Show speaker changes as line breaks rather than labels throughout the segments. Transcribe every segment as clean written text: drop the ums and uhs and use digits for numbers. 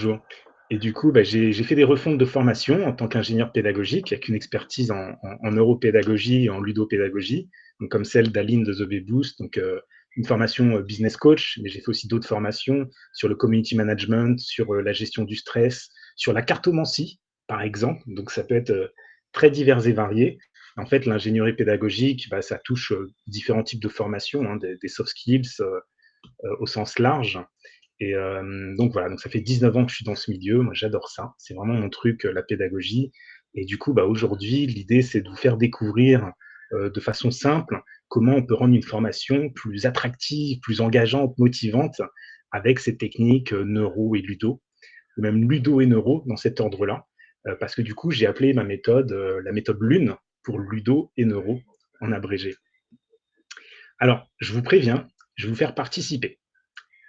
Bonjour. Et du coup, j'ai fait des refontes de formation en tant qu'ingénieur pédagogique avec une expertise en neuropédagogie et en ludopédagogie, donc comme celle d'Aline de The Bay Boost, donc une formation business coach, mais j'ai fait aussi d'autres formations sur le community management, sur la gestion du stress, sur la cartomancie, par exemple. Donc ça peut être très divers et varié. En fait, l'ingénierie pédagogique, ça touche différents types de formations, hein, des soft skills au sens large. Et donc voilà, donc ça fait 19 ans que je suis dans ce milieu. Moi, j'adore ça. C'est vraiment mon truc, la pédagogie. Et du coup, aujourd'hui, l'idée, c'est de vous faire découvrir de façon simple comment on peut rendre une formation plus attractive, plus engageante, motivante avec ces techniques neuro et ludo, ou même ludo et neuro dans cet ordre-là. Parce que du coup, j'ai appelé ma méthode la méthode LUNE pour ludo et neuro en abrégé. Alors, je vous préviens, je vais vous faire participer.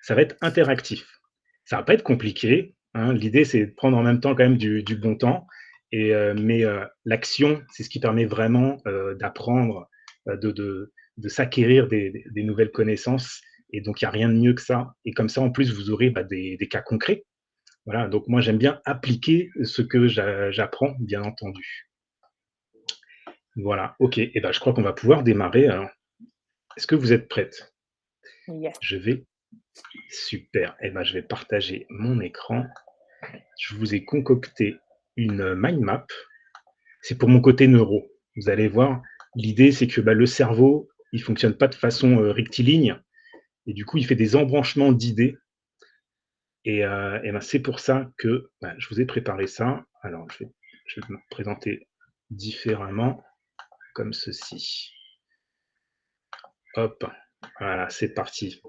Ça va être interactif. Ça va pas être compliqué, hein. L'idée, c'est de prendre en même temps quand même du bon temps. Mais l'action, c'est ce qui permet vraiment d'apprendre, de s'acquérir des nouvelles connaissances. Et donc, il n'y a rien de mieux que ça. Et comme ça, en plus, vous aurez des cas concrets. Voilà, donc moi, j'aime bien appliquer ce que j'apprends, bien entendu. Voilà, ok. Et ben, je crois qu'on va pouvoir démarrer. Alors, est-ce que vous êtes prête?
Yes.
Je vais. Super. Et ben, je vais partager mon écran. Je vous ai concocté une mind map. C'est pour mon côté neuro. Vous allez voir, l'idée, c'est que le cerveau, il fonctionne pas de façon rectiligne. Et du coup, il fait des embranchements d'idées. Et ben, c'est pour ça que je vous ai préparé ça. Alors, je vais me présenter différemment, comme ceci. Hop, voilà, c'est parti.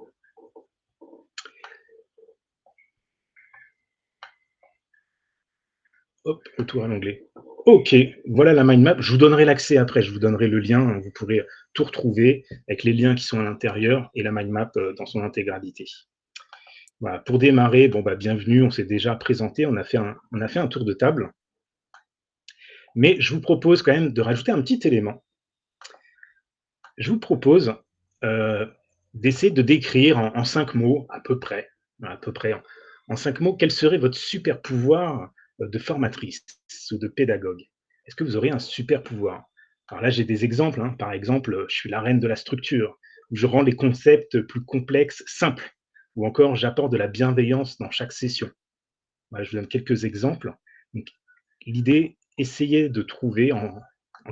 Hop, retour à l'onglet. Ok, voilà la mind map. Je vous donnerai l'accès après, je vous donnerai le lien. Vous pourrez tout retrouver avec les liens qui sont à l'intérieur et la mind map dans son intégralité. Voilà, pour démarrer, bienvenue, on s'est déjà présenté, on a fait un tour de table. Mais je vous propose quand même de rajouter un petit élément. Je vous propose euh, d'essayer de décrire en 5 mots, à peu près en 5 mots, quel serait votre super pouvoir de formatrice ou de pédagogue. Est-ce que vous aurez un super pouvoir? Alors là, j'ai des exemples, hein. Par exemple, je suis la reine de la structure, où je rends les concepts plus complexes simples, ou encore j'apporte de la bienveillance dans chaque session. Voilà, je vous donne quelques exemples. Donc, l'idée, essayez de trouver en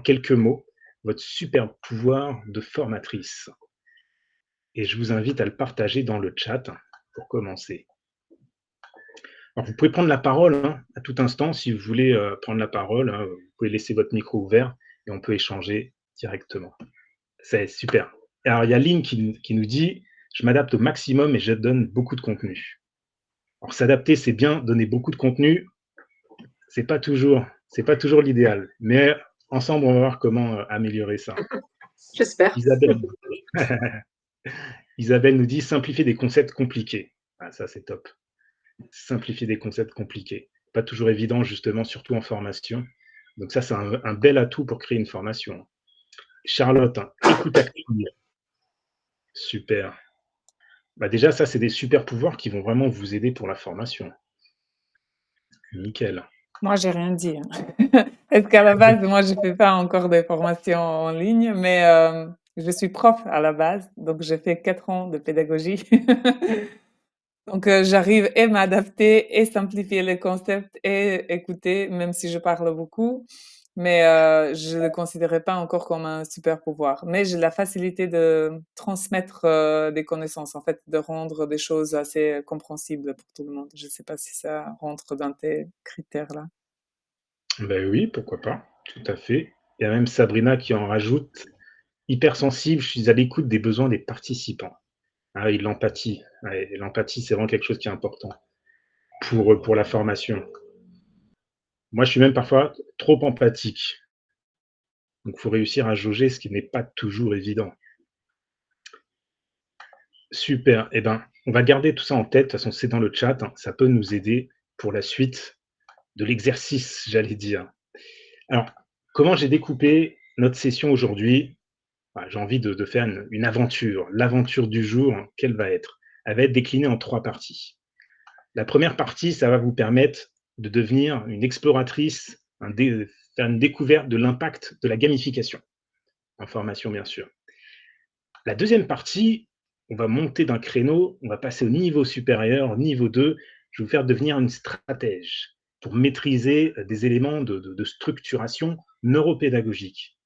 quelques mots votre super pouvoir de formatrice. Et je vous invite à le partager dans le chat pour commencer. Alors, vous pouvez prendre la parole à tout instant si vous voulez prendre la parole. Vous pouvez laisser votre micro ouvert et on peut échanger directement. C'est super. Alors, il y a Lynn qui nous dit: je m'adapte au maximum et je donne beaucoup de contenu. Alors, s'adapter, c'est bien, donner beaucoup de contenu, c'est pas toujours l'idéal. Mais ensemble, on va voir comment améliorer ça.
J'espère.
Isabelle, Isabelle nous dit simplifier des concepts compliqués. Ah, ça, c'est top. Simplifier des concepts compliqués. Pas toujours évident, justement, surtout en formation. Donc ça, c'est un bel atout pour créer une formation. Charlotte, écoute active. Super. Déjà, ça, c'est des super pouvoirs qui vont vraiment vous aider pour la formation. Nickel.
Moi, j'ai rien dit, hein. Parce qu'à la base, moi, je fais pas encore des formations en ligne, mais je suis prof à la base, donc j'ai fait 4 ans de pédagogie. Donc, j'arrive et m'adapter et simplifier les concepts et écouter, même si je parle beaucoup. Mais je le considérais pas encore comme un super pouvoir. Mais j'ai la facilité de transmettre des connaissances, en fait, de rendre des choses assez compréhensibles pour tout le monde. Je sais pas si ça rentre dans tes critères-là.
Ben oui, pourquoi pas. Tout à fait. Il y a même Sabrina qui en rajoute. Hypersensible, je suis à l'écoute des besoins des participants. Ah oui, l'empathie. Ouais, l'empathie, c'est vraiment quelque chose qui est important pour la formation. Moi, je suis même parfois trop empathique. Donc, il faut réussir à jauger, ce qui n'est pas toujours évident. Super. Eh ben, on va garder tout ça en tête. De toute façon, c'est dans le chat, hein. Ça peut nous aider pour la suite de l'exercice, j'allais dire. Alors, comment j'ai découpé notre session aujourd'hui? J'ai envie de faire une aventure. L'aventure du jour, quelle va être? Elle va être déclinée en 3 parties. La première partie, ça va vous permettre de devenir une exploratrice, faire une découverte de l'impact de la gamification, en formation bien sûr. La deuxième partie, on va monter d'un créneau, on va passer au niveau supérieur, niveau 2. Je vais vous faire devenir une stratège pour maîtriser des éléments de structuration neuropédagogique.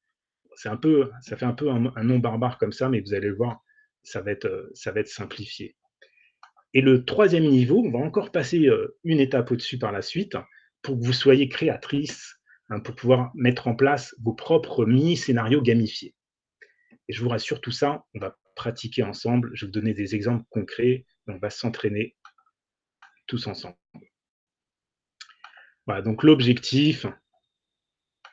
Ça fait un peu un nom barbare comme ça, mais vous allez le voir, ça va être simplifié. Et le troisième niveau, on va encore passer une étape au-dessus par la suite pour que vous soyez créatrice, pour pouvoir mettre en place vos propres mini-scénarios gamifiés. Et je vous rassure, tout ça, on va pratiquer ensemble. Je vais vous donner des exemples concrets et on va s'entraîner tous ensemble. Voilà, donc l'objectif,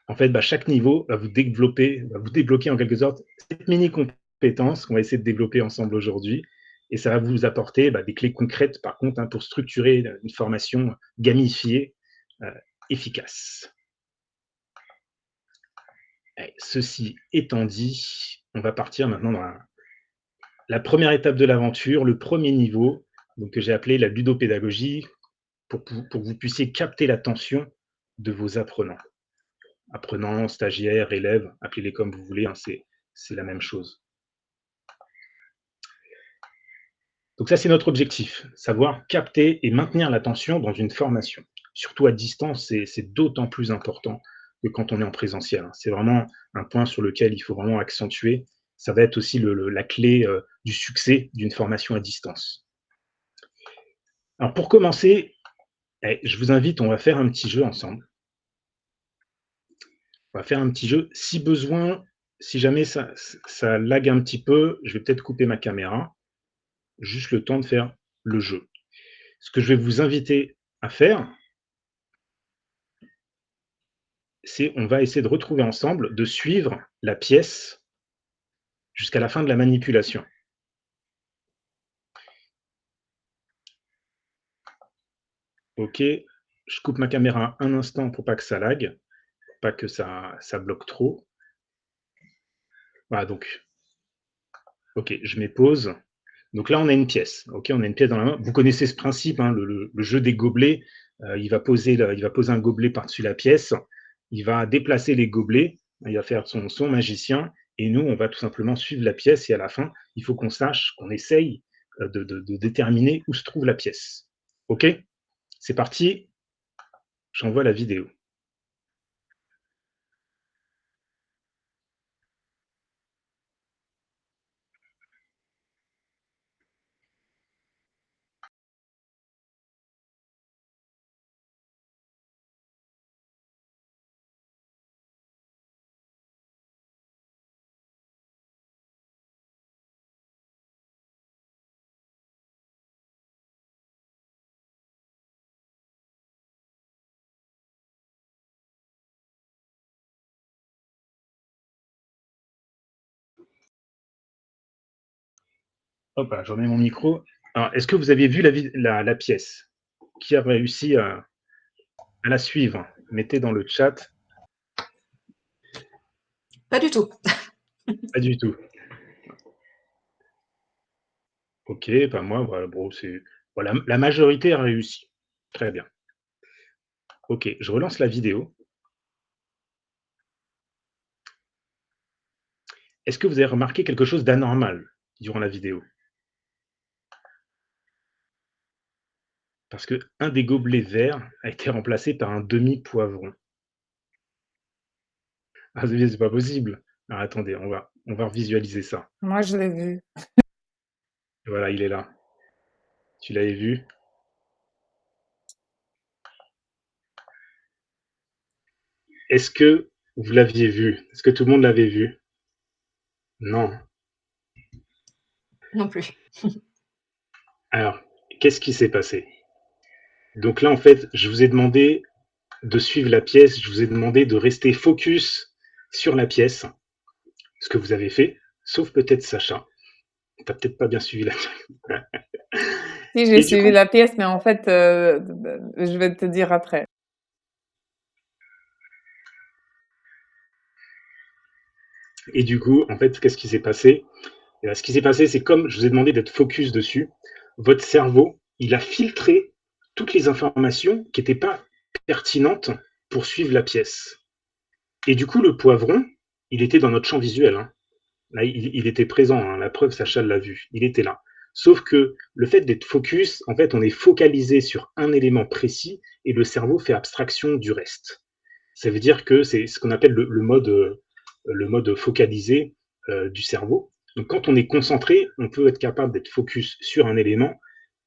en fait, chaque niveau va vous débloquer en quelque sorte cette mini-compétence qu'on va essayer de développer ensemble aujourd'hui. Et ça va vous apporter des clés concrètes, par contre, pour structurer une formation gamifiée, efficace. Et ceci étant dit, on va partir maintenant dans la première étape de l'aventure, le premier niveau, donc, que j'ai appelé la ludopédagogie, pour que vous puissiez capter l'attention de vos apprenants. Apprenants, stagiaires, élèves, appelez-les comme vous voulez, c'est la même chose. Donc ça, c'est notre objectif, savoir capter et maintenir l'attention dans une formation. Surtout à distance, c'est d'autant plus important que quand on est en présentiel. C'est vraiment un point sur lequel il faut vraiment accentuer. Ça va être aussi la clé du succès d'une formation à distance. Alors pour commencer, je vous invite, on va faire un petit jeu ensemble. On va faire un petit jeu. Si besoin, si jamais ça lag un petit peu, je vais peut-être couper ma caméra. Juste le temps de faire le jeu. Ce que je vais vous inviter à faire, c'est on va essayer de retrouver ensemble, de suivre la pièce jusqu'à la fin de la manipulation. Ok, je coupe ma caméra un instant pour pas que ça lag, pour pas que ça bloque trop. Voilà, donc, ok, je mets pause. Donc là, on a une pièce. Ok, on a une pièce dans la main. Vous connaissez ce principe, hein, le jeu des gobelets. Il va poser un gobelet par-dessus la pièce. Il va déplacer les gobelets. Il va faire son magicien. Et nous, on va tout simplement suivre la pièce. Et à la fin, il faut qu'on sache, qu'on essaye de déterminer où se trouve la pièce. Ok? C'est parti. J'envoie la vidéo. Hop, je remets mon micro. Alors, est-ce que vous avez vu la pièce? Qui a réussi à la suivre? Mettez dans le chat.
Pas du tout.
Pas du tout. Ok, moi, voilà, bon, voilà, la majorité a réussi. Très bien. Ok, je relance la vidéo. Est-ce que vous avez remarqué quelque chose d'anormal durant la vidéo? Parce qu'un des gobelets verts a été remplacé par un demi-poivron. Ah, c'est pas possible. Alors, attendez, on va visualiser ça.
Moi, je l'ai vu.
Voilà, il est là. Tu l'avais vu? Est-ce que vous l'aviez vu? Est-ce que tout le monde l'avait vu? Non.
Non plus.
Alors, qu'est-ce qui s'est passé? Donc là, en fait, je vous ai demandé de suivre la pièce, je vous ai demandé de rester focus sur la pièce, ce que vous avez fait, sauf peut-être Sacha. T'as peut-être pas bien suivi la pièce.
Si, j'ai suivi la pièce, mais en fait, je vais te dire après.
Et du coup, en fait, qu'est-ce qui s'est passé? Et ce qui s'est passé, c'est comme je vous ai demandé d'être focus dessus, votre cerveau, il a filtré toutes les informations qui n'étaient pas pertinentes pour suivre la pièce. Et du coup, le poivron, il était dans notre champ visuel, hein. Là, il était présent, hein, la preuve, Sacha l'a vu, il était là. Sauf que le fait d'être focus, en fait, on est focalisé sur un élément précis et le cerveau fait abstraction du reste. Ça veut dire que c'est ce qu'on appelle le mode focalisé du cerveau. Donc, quand on est concentré, on peut être capable d'être focus sur un élément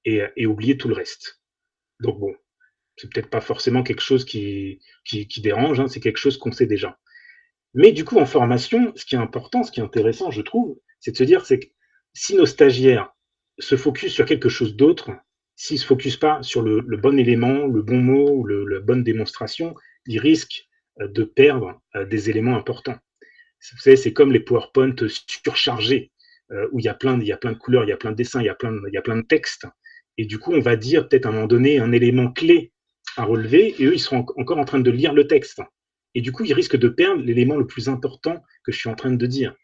et oublier tout le reste. Donc, bon, c'est peut-être pas forcément quelque chose qui dérange, hein, c'est quelque chose qu'on sait déjà. Mais du coup, en formation, ce qui est important, ce qui est intéressant, je trouve, c'est de se dire, c'est que si nos stagiaires se focus sur quelque chose d'autre, s'ils ne se focus pas sur le bon élément, le bon mot ou la bonne démonstration, ils risquent de perdre des éléments importants. Vous savez, c'est comme les PowerPoint surchargés, où il y a plein de couleurs, il y a plein de dessins, il y a plein de textes. Et du coup, on va dire peut-être à un moment donné un élément clé à relever, et eux, ils seront encore en train de lire le texte. Et du coup, ils risquent de perdre l'élément le plus important que je suis en train de dire.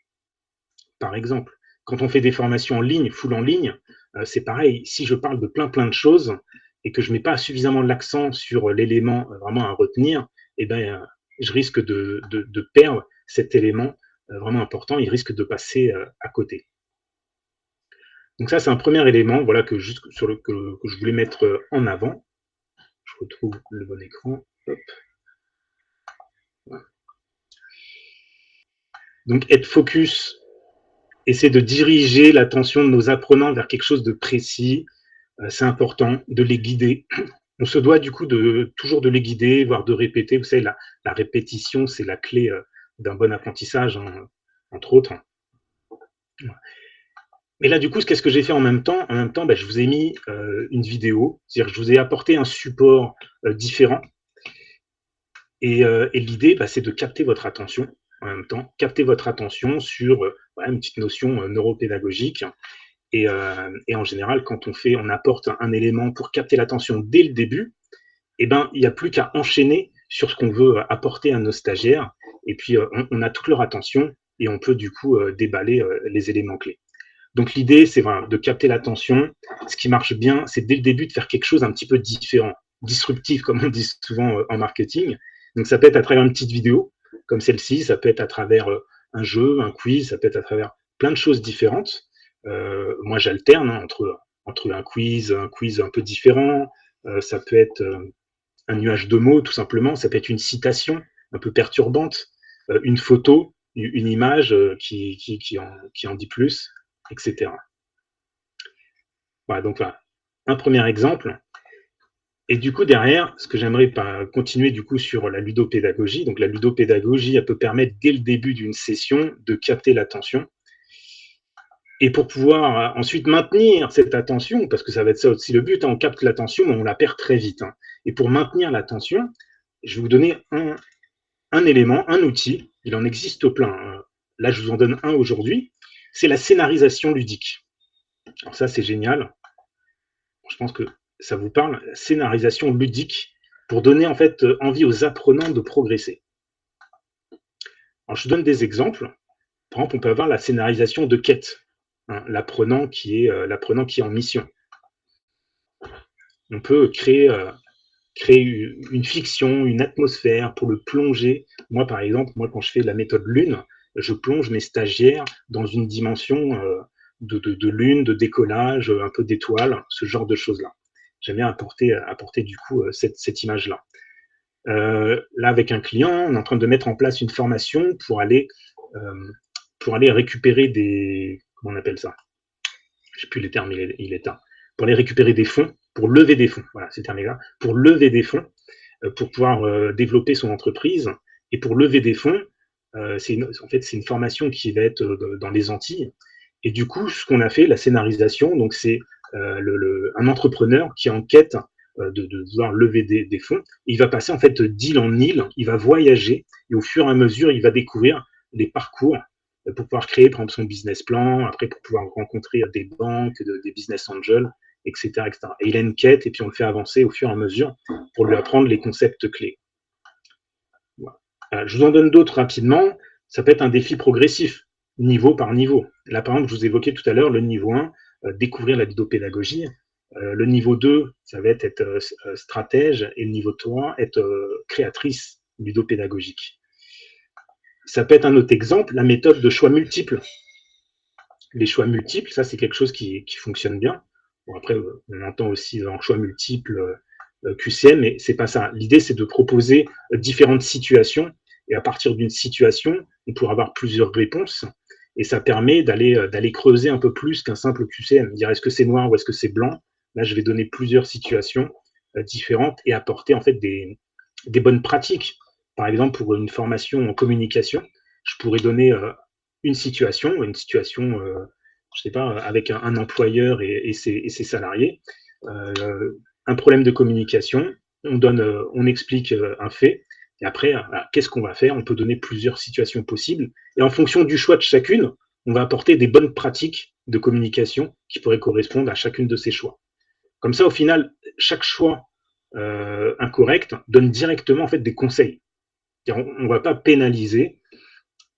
Par exemple, quand on fait des formations en ligne, full en ligne, c'est pareil. Si je parle de plein de choses et que je ne mets pas suffisamment l'accent sur l'élément vraiment à retenir, eh ben, je risque de perdre cet élément vraiment important. Il risque de passer à côté. Donc ça, c'est un premier élément, voilà, que je voulais mettre en avant. Je retrouve le bon écran. Hop. Voilà. Donc être focus, essayer de diriger l'attention de nos apprenants vers quelque chose de précis, c'est important de les guider. On se doit du coup toujours de les guider, voire de répéter. Vous savez, la répétition, c'est la clé d'un bon apprentissage, hein, entre autres. Mais là, du coup, qu'est-ce que j'ai fait en même temps? En même temps, je vous ai mis une vidéo, c'est-à-dire que je vous ai apporté un support différent. Et l'idée, c'est de capter votre attention en même temps, capter votre attention sur une petite notion neuropédagogique. Et en général, quand on apporte un élément pour capter l'attention dès le début, il n'y a plus qu'à enchaîner sur ce qu'on veut apporter à nos stagiaires. Et puis, on a toute leur attention et on peut du coup déballer les éléments clés. Donc, l'idée, c'est de capter l'attention. Ce qui marche bien, c'est dès le début de faire quelque chose un petit peu différent, disruptif, comme on dit souvent en marketing. Donc, ça peut être à travers une petite vidéo comme celle-ci, ça peut être à travers un jeu, un quiz, ça peut être à travers plein de choses différentes. Moi, j'alterne entre un quiz un peu différent. Ça peut être un nuage de mots, tout simplement. Ça peut être une citation un peu perturbante, une photo, une image qui en dit plus, etc. Voilà, donc voilà, un premier exemple. Et du coup, derrière, ce que j'aimerais continuer du coup sur la ludopédagogie. Donc la ludopédagogie, elle peut permettre dès le début d'une session de capter l'attention. Et pour pouvoir ensuite maintenir cette attention, parce que ça va être ça aussi le but, hein, on capte l'attention, mais on la perd très vite. Hein. Et pour maintenir l'attention, je vais vous donner un élément, un outil, il en existe plein. Hein. Là, je vous en donne un aujourd'hui, c'est la scénarisation ludique. Alors ça, c'est génial. Je pense que ça vous parle, la scénarisation ludique, pour donner en fait envie aux apprenants de progresser. Alors, je vous donne des exemples. Par exemple, on peut avoir la scénarisation de quête. Hein, l'apprenant qui est en mission. On peut créer une fiction, une atmosphère pour le plonger. Moi, par exemple, quand je fais la méthode Lune, je plonge mes stagiaires dans une dimension de lune, de décollage, un peu d'étoile, ce genre de choses-là. J'aime bien apporter du coup cette image-là. Là, avec un client, on est en train de mettre en place une formation pour aller récupérer des... Comment on appelle ça? Je ne sais plus les termes, il est tard. Pour aller récupérer des fonds, pour lever des fonds. Voilà, ces termes-là. Pour lever des fonds, pour pouvoir développer son entreprise. Et pour lever des fonds, c'est une formation qui va être dans les Antilles. Et du coup, ce qu'on a fait, la scénarisation, donc c'est un entrepreneur qui est en quête de vouloir lever des fonds. Il va passer en fait d'île en île, il va voyager et au fur et à mesure, il va découvrir les parcours pour pouvoir créer par exemple son business plan, après pour pouvoir rencontrer des banques, des business angels, etc., etc. Et il a une quête et puis on le fait avancer au fur et à mesure pour lui apprendre les concepts clés. Voilà. Je vous en donne d'autres rapidement. Ça peut être un défi progressif, niveau par niveau. Là, par exemple, je vous évoquais tout à l'heure le niveau 1, découvrir la ludopédagogie. Le niveau 2, ça va être stratège, et le niveau 3, être créatrice ludopédagogique. Ça peut être un autre exemple, la méthode de choix multiples. Les choix multiples, ça c'est quelque chose qui fonctionne bien. Bon, après, on entend aussi dans choix multiples QCM, mais c'est pas ça. L'idée, c'est de proposer différentes situations, et à partir d'une situation, on pourra avoir plusieurs réponses, et ça permet d'aller creuser un peu plus qu'un simple QCM. Dire est-ce que c'est noir ou est-ce que c'est blanc. Là, je vais donner plusieurs situations différentes et apporter en fait des bonnes pratiques. Par exemple, pour une formation en communication, je pourrais donner une situation, je sais pas, avec un employeur et ses salariés, un problème de communication, on explique un fait, et après, qu'est-ce qu'on va faire? On peut donner plusieurs situations possibles, et en fonction du choix de chacune, on va apporter des bonnes pratiques de communication qui pourraient correspondre à chacune de ces choix. Comme ça, au final, chaque choix incorrect donne directement en fait des conseils. On ne va pas pénaliser,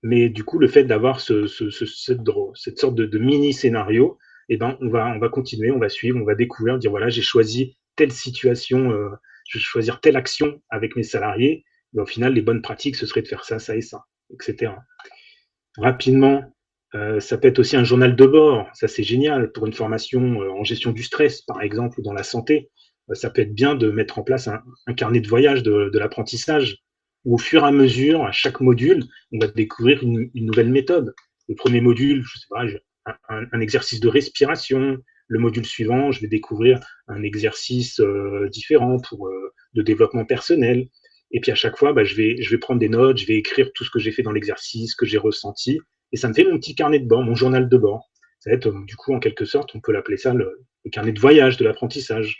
mais du coup, le fait d'avoir cette sorte de mini-scénario, eh ben, on va continuer, on va suivre, on va découvrir, dire voilà, j'ai choisi telle situation, je vais choisir telle action avec mes salariés, mais au final, les bonnes pratiques, ce serait de faire ça, ça et ça, etc. Rapidement, ça peut être aussi un journal de bord, ça c'est génial pour une formation en gestion du stress, par exemple, ou dans la santé. Ça peut être bien de mettre en place un carnet de voyage de l'apprentissage, où au fur et à mesure, à chaque module, on va découvrir une nouvelle méthode. Le premier module, je sais pas, un exercice de respiration. Le module suivant, je vais découvrir un exercice différent de développement personnel. Et puis à chaque fois, je vais prendre des notes, je vais écrire tout ce que j'ai fait dans l'exercice, ce que j'ai ressenti, et ça me fait mon petit carnet de bord, mon journal de bord. Ça va être, du coup, en quelque sorte, on peut l'appeler ça le carnet de voyage de l'apprentissage.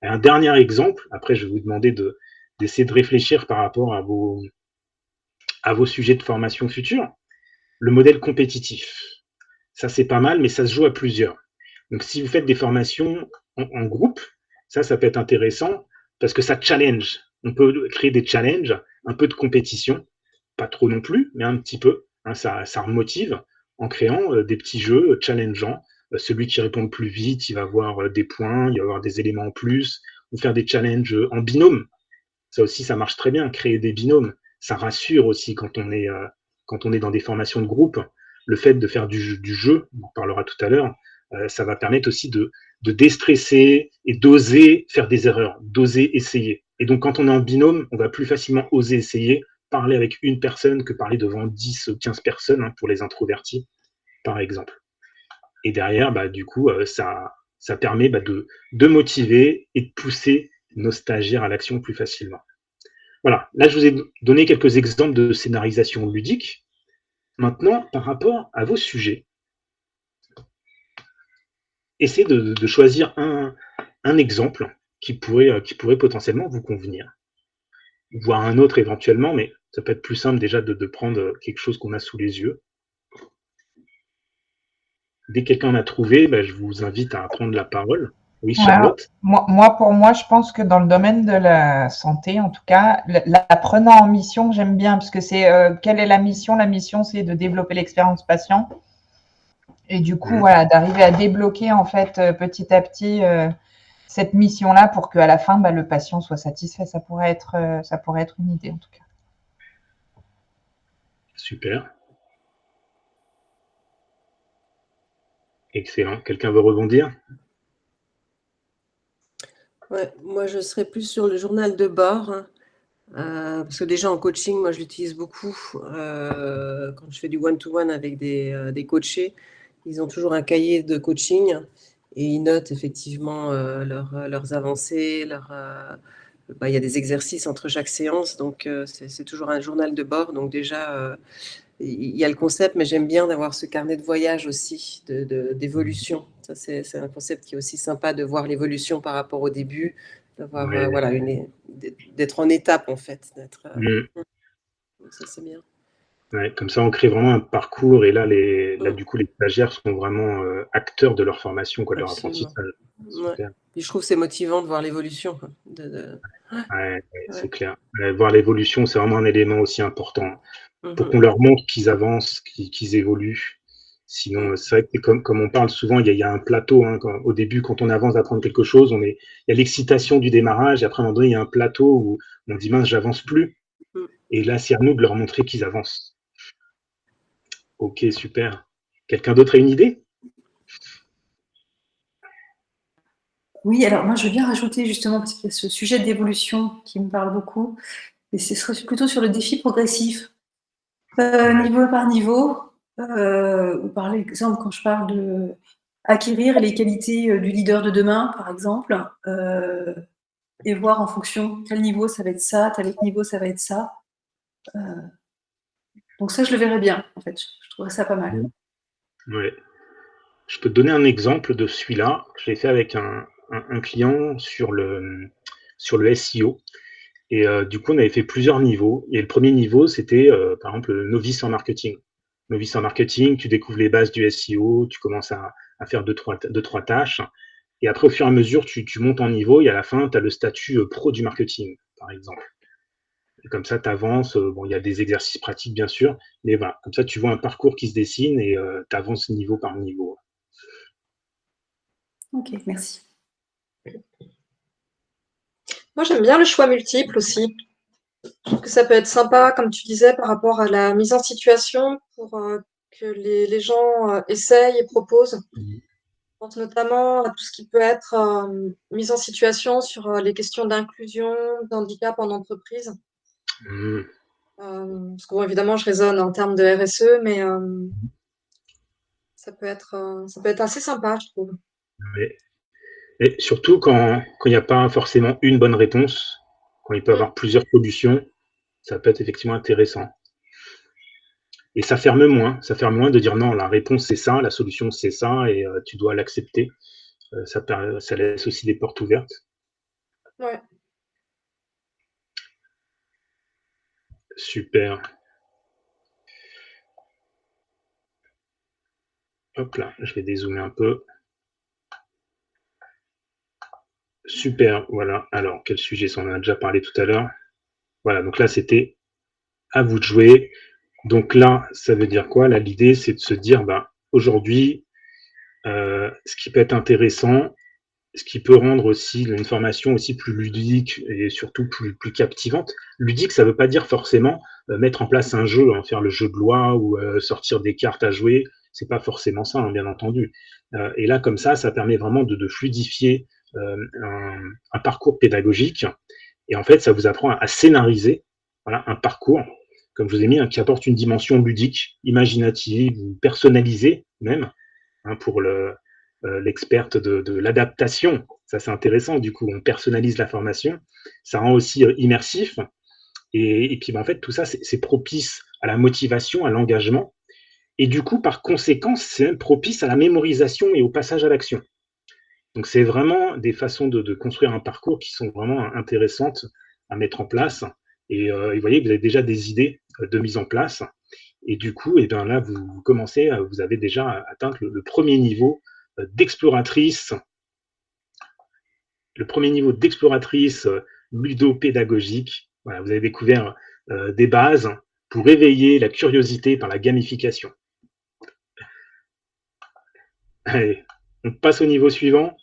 Et un dernier exemple, après je vais vous demander d'essayer de réfléchir par rapport à vos sujets de formation futurs, le modèle compétitif. Ça c'est pas mal, mais ça se joue à plusieurs. Donc si vous faites des formations en groupe, ça peut être intéressant parce que ça challenge. On peut créer des challenges, un peu de compétition, pas trop non plus, mais un petit peu. Hein, ça remotive en créant des petits jeux challengeants. Celui qui répond le plus vite, il va avoir des points, il va avoir des éléments en plus, ou faire des challenges en binôme. Ça aussi, ça marche très bien, créer des binômes. Ça rassure aussi quand on est dans des formations de groupe. Le fait de faire du jeu, on en parlera tout à l'heure, ça va permettre aussi de déstresser et d'oser faire des erreurs, d'oser essayer. Et donc, quand on est en binôme, on va plus facilement oser essayer, parler avec une personne que parler devant 10 ou 15 personnes, hein, pour les introvertis, par exemple. Et derrière, du coup, ça permet de motiver et de pousser nos stagiaires à l'action plus facilement. Voilà, là je vous ai donné quelques exemples de scénarisation ludique. Maintenant, par rapport à vos sujets, essayez de choisir un exemple qui pourrait potentiellement vous convenir, voire un autre éventuellement, mais ça peut être plus simple déjà de prendre quelque chose qu'on a sous les yeux. Dès que quelqu'un en a trouvé, je vous invite à prendre la parole. Oui,
Alors,
Charlotte?
pour moi, je pense que dans le domaine de la santé, en tout cas, l'apprenant en mission, j'aime bien, parce que c'est quelle est la mission? La mission, c'est de développer l'expérience patient. Et du coup, voilà, d'arriver à débloquer en fait petit à petit cette mission-là pour qu'à la fin, le patient soit satisfait. Ça pourrait être une idée en tout cas.
Super. Excellent. Quelqu'un veut rebondir?
Ouais, moi, je serais plus sur le journal de bord, hein, parce que déjà en coaching, moi, je l'utilise beaucoup quand je fais du one-to-one avec des coachés. Ils ont toujours un cahier de coaching et ils notent effectivement leurs avancées, il y a des exercices entre chaque séance, donc c'est toujours un journal de bord. Donc déjà, il y a le concept, mais j'aime bien d'avoir ce carnet de voyage aussi, d'évolution. Ça, c'est un concept qui est aussi sympa de voir l'évolution par rapport au début, d'avoir d'être en étape en fait. Ça, c'est bien.
Ouais, comme ça, on crée vraiment un parcours, et là, du coup, les stagiaires sont vraiment acteurs de leur formation, de leur
Absolument.
apprentissage.
Ouais.
Super.
Puis je trouve que c'est motivant de voir l'évolution.
Ouais, c'est clair. Voir l'évolution, c'est vraiment un élément aussi important pour
Mhm.
qu'on leur montre qu'ils avancent, qu'ils évoluent. Sinon, c'est vrai que comme on parle souvent, il y a un plateau. Hein, au début, quand on avance d'apprendre quelque chose, il y a l'excitation du démarrage, et après, à un moment donné, il y a un plateau où on dit, mince, j'avance plus. Et là, c'est à nous de leur montrer qu'ils avancent. Ok, super. Quelqu'un d'autre a une idée?
Oui, alors moi, je veux bien rajouter justement, parce qu'il y a ce sujet d'évolution qui me parle beaucoup, et ce serait plutôt sur le défi progressif, niveau par niveau, ou par exemple, quand je parle de acquérir les qualités du leader de demain, par exemple, et voir en fonction tel niveau ça va être ça, tel autre niveau ça va être ça. Donc ça, je le verrais bien, en fait. Je trouverais ça pas mal.
Ouais. Je peux te donner un exemple de celui-là. Je l'ai fait avec un client sur le SEO. Et du coup, on avait fait plusieurs niveaux. Et le premier niveau, c'était, par exemple, le novice en marketing. Novice en marketing, tu découvres les bases du SEO, tu commences à faire deux, trois tâches. Et après, au fur et à mesure, tu montes en niveau et à la fin, tu as le statut pro du marketing, par exemple. Et comme ça, tu avances. Bon, il y a des exercices pratiques, bien sûr. Mais voilà, comme ça, tu vois un parcours qui se dessine et tu avances niveau par niveau.
Ok, merci.
Moi, j'aime bien le choix multiple aussi. Je trouve que ça peut être sympa, comme tu disais, par rapport à la mise en situation pour que les gens essayent et proposent. Je pense notamment à tout ce qui peut être mise en situation sur les questions d'inclusion, d'handicap en entreprise.
Mmh.
Parce que, bon, évidemment, je raisonne en termes de RSE, mais ça peut être assez sympa, je trouve.
Ouais. Et surtout quand il n'y a pas forcément une bonne réponse, quand il peut y avoir plusieurs solutions, ça peut être effectivement intéressant. Et ça ferme moins de dire non, la réponse c'est ça, la solution c'est ça, et tu dois l'accepter. Ça laisse aussi des portes ouvertes.
Ouais.
Super. Hop là, je vais dézoomer un peu. Super, voilà. Alors, quel sujet? On en a déjà parlé tout à l'heure. Voilà, donc là, c'était à vous de jouer. Donc là, ça veut dire quoi? Là, l'idée, c'est de se dire, bah, aujourd'hui, ce qui peut être intéressant, ce qui peut rendre aussi une formation aussi plus ludique et surtout plus captivante. Ludique, ça ne veut pas dire forcément mettre en place un jeu, hein, faire le jeu de loi ou sortir des cartes à jouer. C'est pas forcément ça, hein, bien entendu. Et là, comme ça permet vraiment de fluidifier un parcours pédagogique. Et en fait, ça vous apprend à scénariser, voilà, un parcours, comme je vous ai mis, hein, qui apporte une dimension ludique, imaginative, personnalisée même, hein, pour l'experte de l'adaptation. Ça, c'est intéressant. Du coup, on personnalise la formation. Ça rend aussi immersif. Et puis, ben, en fait, tout ça, c'est propice à la motivation, à l'engagement. Et du coup, par conséquent, c'est même propice à la mémorisation et au passage à l'action. Donc, c'est vraiment des façons de construire un parcours qui sont vraiment intéressantes à mettre en place. Et vous voyez, vous avez déjà des idées de mise en place. Et du coup, et bien là, vous commencez, vous avez déjà atteint le premier niveau d'exploratrice, ludopédagogique. Voilà, vous avez découvert des bases pour éveiller la curiosité par la gamification. Allez, on passe au niveau suivant.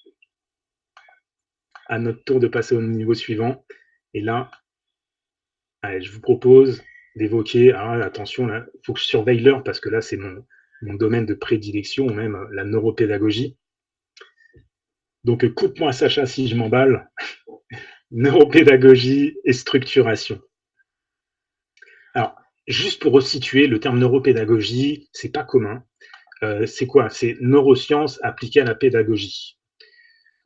À notre tour de passer au niveau suivant. Et là, allez, je vous propose d'évoquer, alors attention, là, il faut que je surveille l'heure parce que là, c'est mon domaine de prédilection, même la neuropédagogie. Donc, coupe-moi, Sacha, si je m'emballe. Neuropédagogie et structuration. Alors, juste pour resituer, le terme neuropédagogie, c'est pas commun. C'est quoi? C'est neurosciences appliquées à la pédagogie.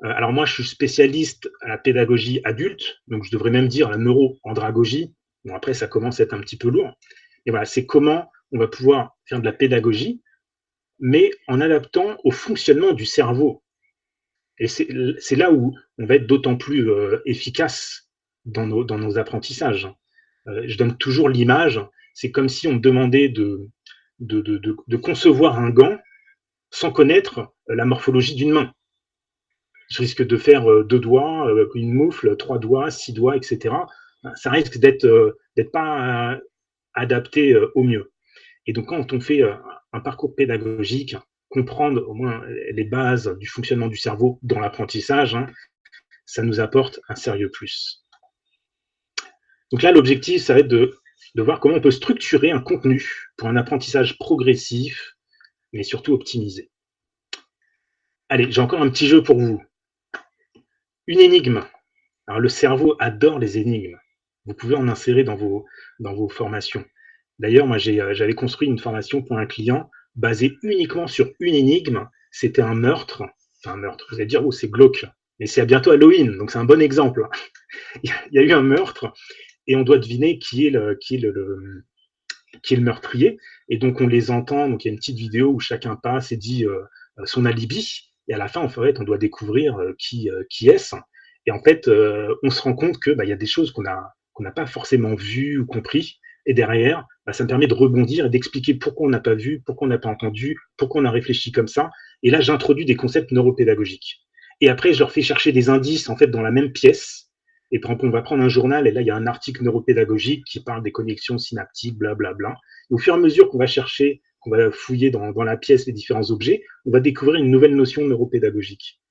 Alors moi, je suis spécialiste à la pédagogie adulte, donc je devrais même dire la neuroandragogie. Bon, après, ça commence à être un petit peu lourd. Et voilà, c'est comment on va pouvoir faire de la pédagogie, mais en adaptant au fonctionnement du cerveau. Et c'est là où on va être d'autant plus efficace dans nos apprentissages. Je donne toujours l'image, c'est comme si on me demandait de concevoir un gant sans connaître la morphologie d'une main. Je risque de faire 2 doigts, une moufle, 3 doigts, 6 doigts, etc. Ça risque d'être pas adapté au mieux. Et donc, quand on fait un parcours pédagogique, comprendre au moins les bases du fonctionnement du cerveau dans l'apprentissage, hein, ça nous apporte un sérieux plus. Donc là, l'objectif, ça va être de voir comment on peut structurer un contenu pour un apprentissage progressif, mais surtout optimisé. Allez, j'ai encore un petit jeu pour vous. Une énigme. Alors, le cerveau adore les énigmes. Vous pouvez en insérer dans vos formations. D'ailleurs, moi, j'avais construit une formation pour un client basée uniquement sur une énigme. C'était un meurtre. Enfin, un meurtre. Vous allez dire, oh, c'est glauque. Mais c'est à bientôt Halloween, donc c'est un bon exemple. Il y a eu un meurtre et on doit deviner qui est le meurtrier. Et donc, on les entend. Donc, il y a une petite vidéo où chacun passe et dit son alibi. Et à la fin, en fait, on doit découvrir qui est-ce. Et en fait, on se rend compte que y a des choses qu'on n'a pas forcément vues ou compris. Et derrière, ça me permet de rebondir et d'expliquer pourquoi on n'a pas vu, pourquoi on n'a pas entendu, pourquoi on a réfléchi comme ça. Et là, j'introduis des concepts neuropédagogiques. Et après, je leur fais chercher des indices en fait dans la même pièce. Et par exemple, on va prendre un journal et là, il y a un article neuropédagogique qui parle des connexions synaptiques, blablabla. Et au fur et à mesure qu'on va chercher, qu'on va fouiller dans la pièce les différents objets, on va découvrir une nouvelle notion neuropédagogique.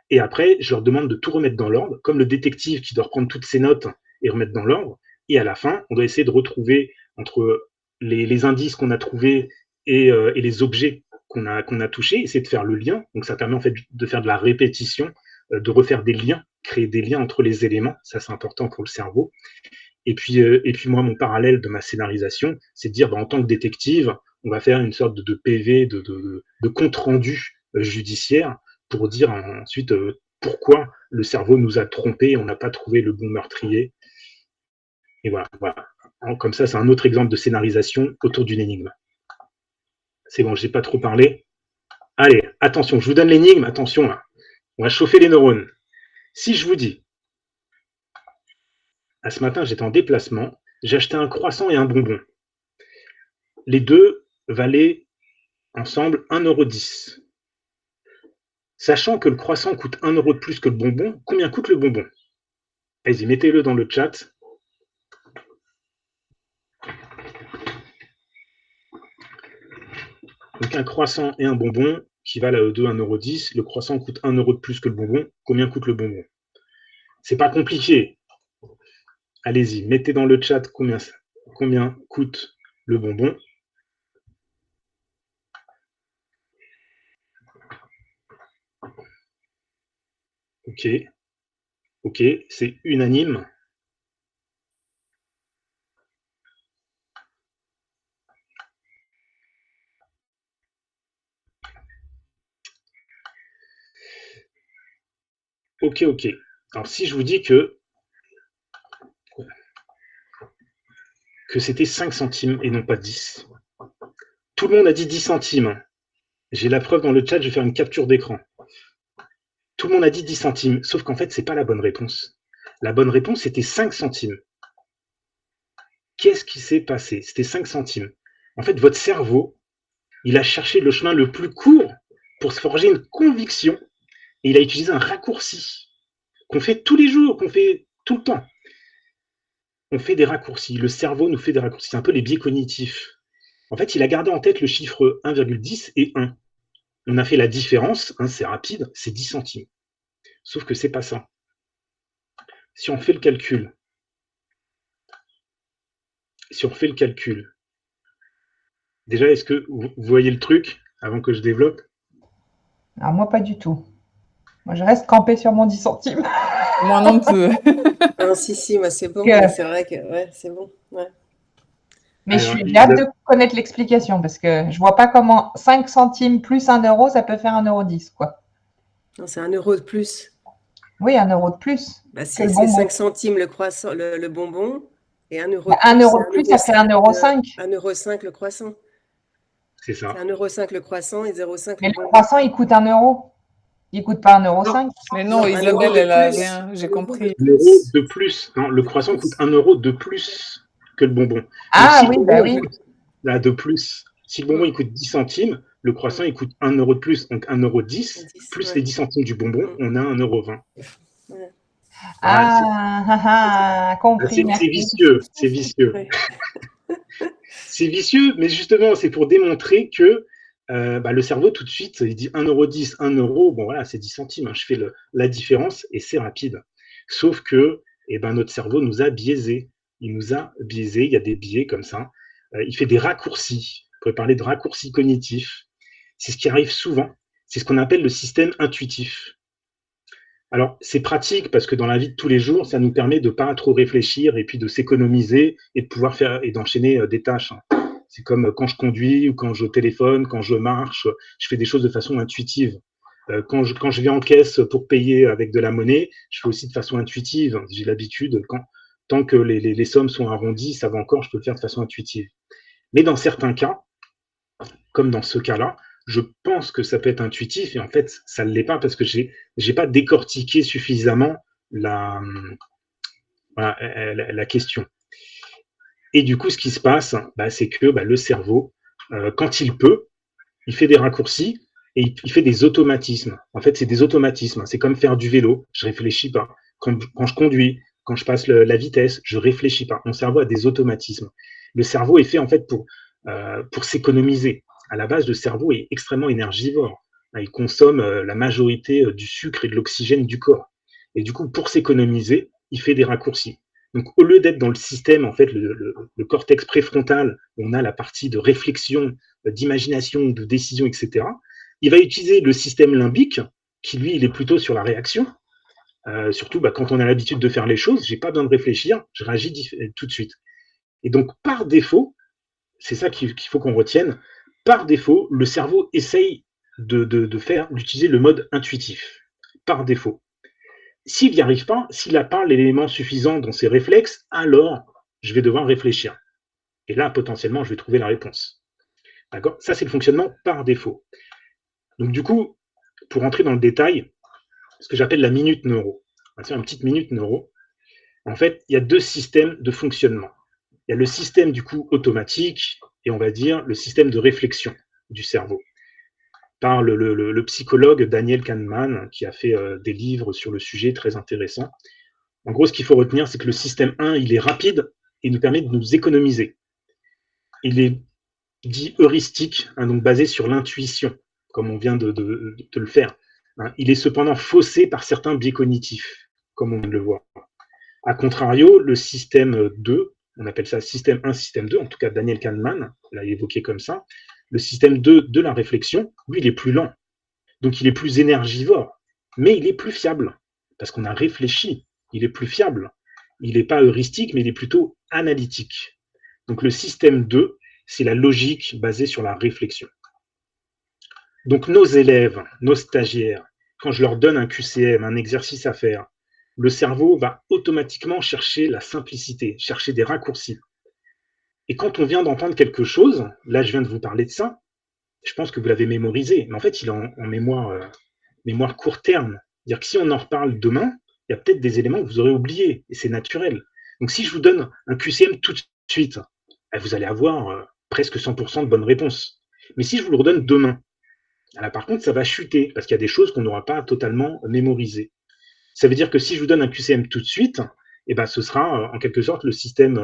Et après, je leur demande de tout remettre dans l'ordre, comme le détective qui doit reprendre toutes ses notes et remettre dans l'ordre. Et à la fin, on doit essayer de retrouver entre les indices qu'on a trouvés et les objets qu'on a touchés, essayer de faire le lien. Donc, ça permet en fait de faire de la répétition, de refaire des liens, créer des liens entre les éléments. Ça, c'est important pour le cerveau. Et puis moi, mon parallèle de ma scénarisation, c'est de dire, en tant que détective, on va faire une sorte de PV, de compte-rendu judiciaire pour dire ensuite pourquoi le cerveau nous a trompés et on n'a pas trouvé le bon meurtrier. Et voilà. Comme ça, c'est un autre exemple de scénarisation autour d'une énigme. C'est bon, je n'ai pas trop parlé. Allez, attention, je vous donne l'énigme. Attention, là. On va chauffer les neurones. Si je vous dis, ce matin, j'étais en déplacement, j'ai acheté un croissant et un bonbon. Les deux valaient ensemble 1,10 €. Sachant que le croissant coûte 1 € de plus que le bonbon, combien coûte le bonbon? Allez-y, mettez-le dans le chat. Donc un croissant et un bonbon qui valent aux deux 1,10 €. Le croissant coûte 1 € de plus que le bonbon. Combien coûte le bonbon? C'est pas compliqué. Allez-y, mettez dans le chat combien coûte le bonbon. Ok, c'est unanime. Ok. Alors, si je vous dis que c'était 5 centimes et non pas 10, tout le monde a dit 10 centimes. J'ai la preuve dans le chat, je vais faire une capture d'écran. Tout le monde a dit 10 centimes, sauf qu'en fait, ce n'est pas la bonne réponse. La bonne réponse, c'était 5 centimes. Qu'est-ce qui s'est passé? C'était 5 centimes. En fait, votre cerveau, il a cherché le chemin le plus court pour se forger une conviction et il a utilisé un raccourci qu'on fait tous les jours, qu'on fait tout le temps. On fait des raccourcis. Le cerveau nous fait des raccourcis. C'est un peu les biais cognitifs. En fait, il a gardé en tête le chiffre 1,10 et 1. On a fait la différence, c'est rapide, c'est 10 centimes. Sauf que c'est pas ça. Si on fait le calcul, déjà, est-ce que vous voyez le truc avant que je développe?
Alors moi, pas du tout. Moi, je reste campée sur mon 10 centimes.
Moi non plus.
Ah, si, moi c'est bon, c'est vrai que c'est bon. Ouais.
Mais j'ai hâte de connaître l'explication parce que je vois pas comment 5 centimes plus 1 €, ça peut faire 1,10 €, quoi.
Non, c'est 1 € de plus.
Oui, 1 € de plus.
C'est 5 centimes le croissant, le bonbon, et 1 € de plus.
1 € de plus, ça fait 1,05 €.
1,05 € le croissant.
C'est ça.
C'est 1,05 € le croissant et 0,5
Mais le croissant, il coûte 1 €. Il coûte pas 1,05 €.
Mais non, Isabelle, elle a rien, j'ai compris.
1 € de plus. Non, le croissant coûte 1 € de plus que le bonbon.
Ah
si
oui, oui.
Là, de plus. Si le bonbon il coûte 10 centimes, le croissant il coûte 1 € de plus, donc 1,10 € plus les 10 centimes du bonbon, on a 1,20 €.
Ouais.
Compris.
C'est vicieux, c'est vicieux.
Ouais.
c'est vicieux, mais justement, c'est pour démontrer que le cerveau, tout de suite, il dit 1,10 €, 1 €, bon voilà, c'est 10 centimes, hein, je fais la différence et c'est rapide. Sauf que notre cerveau nous a biaisés. Il nous a biaisés, il y a des biais comme ça. Il fait des raccourcis. On pourrait parler de raccourcis cognitifs. C'est ce qui arrive souvent. C'est ce qu'on appelle le système intuitif. Alors, c'est pratique parce que dans la vie de tous les jours, ça nous permet de ne pas trop réfléchir et puis de s'économiser et de pouvoir faire et d'enchaîner des tâches. C'est comme quand je conduis ou quand je téléphone, quand je marche, je fais des choses de façon intuitive. Quand je vais en caisse pour payer avec de la monnaie, je fais aussi de façon intuitive. J'ai l'habitude, tant que les sommes sont arrondies, ça va encore, je peux le faire de façon intuitive. Mais dans certains cas, comme dans ce cas-là, je pense que ça peut être intuitif et en fait, ça ne l'est pas parce que j'ai pas décortiqué suffisamment la question. Et du coup, ce qui se passe, c'est que le cerveau, quand il peut, il fait des raccourcis et il fait des automatismes. En fait, c'est des automatismes. C'est comme faire du vélo. Je réfléchis pas. Quand je conduis, quand je passe la vitesse, je réfléchis pas. Mon cerveau a des automatismes. Le cerveau est fait en fait pour s'économiser. À la base, le cerveau est extrêmement énergivore. Il consomme la majorité du sucre et de l'oxygène du corps. Et du coup, pour s'économiser, il fait des raccourcis. Donc, au lieu d'être dans le système, en fait, le cortex préfrontal, on a la partie de réflexion, d'imagination, de décision, etc. Il va utiliser le système limbique, qui lui, il est plutôt sur la réaction. Surtout quand on a l'habitude de faire les choses, j'ai pas besoin de réfléchir, je réagis tout de suite. Et donc, par défaut, c'est ça qu'il faut qu'on retienne, par défaut, le cerveau essaye d'utiliser le mode intuitif, par défaut. S'il n'y arrive pas, s'il n'a pas l'élément suffisant dans ses réflexes, alors je vais devoir réfléchir. Et là, potentiellement, je vais trouver la réponse. D'accord ? Ça, c'est le fonctionnement par défaut. Donc, du coup, pour entrer dans le détail, ce que j'appelle la minute neuro. On va faire une petite minute neuro. En fait, il y a deux systèmes de fonctionnement. Il y a le système, du coup, automatique et on va dire le système de réflexion du cerveau. Par le psychologue Daniel Kahneman, qui a fait des livres sur le sujet très intéressants. En gros, ce qu'il faut retenir, c'est que le système 1, il est rapide et nous permet de nous économiser. Il est dit heuristique, donc basé sur l'intuition, comme on vient de le faire. Il est cependant faussé par certains biais cognitifs, comme on vient de le voir. A contrario, le système 2, on appelle ça système 1, système 2, en tout cas Daniel Kahneman l'a évoqué comme ça, le système 2 de la réflexion, lui, il est plus lent. Donc, il est plus énergivore, mais il est plus fiable, parce qu'on a réfléchi. Il est plus fiable. Il n'est pas heuristique, mais il est plutôt analytique. Donc, le système 2, c'est la logique basée sur la réflexion. Donc, nos élèves, nos stagiaires, quand je leur donne un QCM, un exercice à faire, le cerveau va automatiquement chercher la simplicité, chercher des raccourcis. Et quand on vient d'entendre quelque chose, là, je viens de vous parler de ça, je pense que vous l'avez mémorisé, mais en fait, il est en mémoire court terme. C'est-à-dire que si on en reparle demain, il y a peut-être des éléments que vous aurez oubliés, et c'est naturel. Donc, si je vous donne un QCM tout de suite, vous allez avoir presque 100% de bonnes réponses. Mais si je vous le redonne demain, là, par contre, ça va chuter, parce qu'il y a des choses qu'on n'aura pas totalement mémorisées. Ça veut dire que si je vous donne un QCM tout de suite, ce sera en quelque sorte le système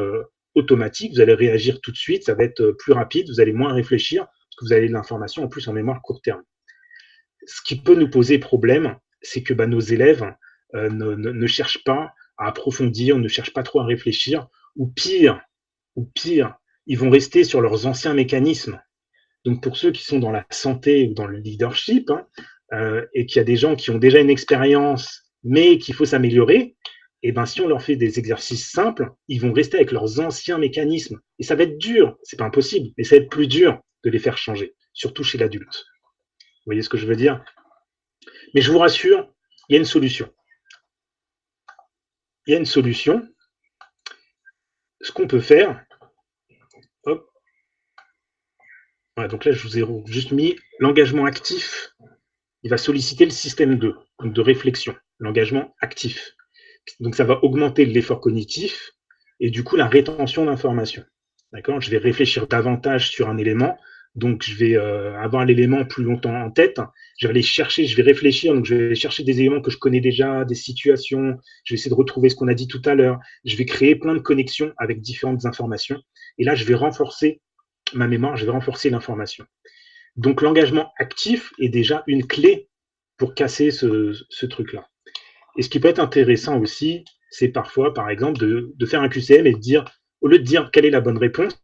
automatique, vous allez réagir tout de suite, ça va être plus rapide, vous allez moins réfléchir, parce que vous avez de l'information en plus en mémoire court terme. Ce qui peut nous poser problème, c'est que nos élèves ne cherchent pas à approfondir, ne cherchent pas trop à réfléchir, ou pire, ils vont rester sur leurs anciens mécanismes. Donc pour ceux qui sont dans la santé ou dans le leadership, et qu'il y a des gens qui ont déjà une expérience, mais qu'il faut s'améliorer, si on leur fait des exercices simples, ils vont rester avec leurs anciens mécanismes. Et ça va être dur, c'est pas impossible, mais ça va être plus dur de les faire changer, surtout chez l'adulte. Vous voyez ce que je veux dire? Mais je vous rassure, il y a une solution. Il y a une solution. Ce qu'on peut faire, hop. Voilà, donc là, je vous ai juste mis l'engagement actif. Il va solliciter le système 2, donc de réflexion, l'engagement actif. Donc ça va augmenter l'effort cognitif et du coup la rétention d'informations. D'accord ? Je vais réfléchir davantage sur un élément, donc je vais avoir l'élément plus longtemps en tête. Je vais aller chercher, je vais réfléchir, donc je vais chercher des éléments que je connais déjà, des situations. Je vais essayer de retrouver ce qu'on a dit tout à l'heure. Je vais créer plein de connexions avec différentes informations. Et là, je vais renforcer ma mémoire, je vais renforcer l'information. Donc l'engagement actif est déjà une clé pour casser ce truc-là. Et ce qui peut être intéressant aussi, c'est parfois, par exemple, de faire un QCM et de dire, au lieu de dire quelle est la bonne réponse,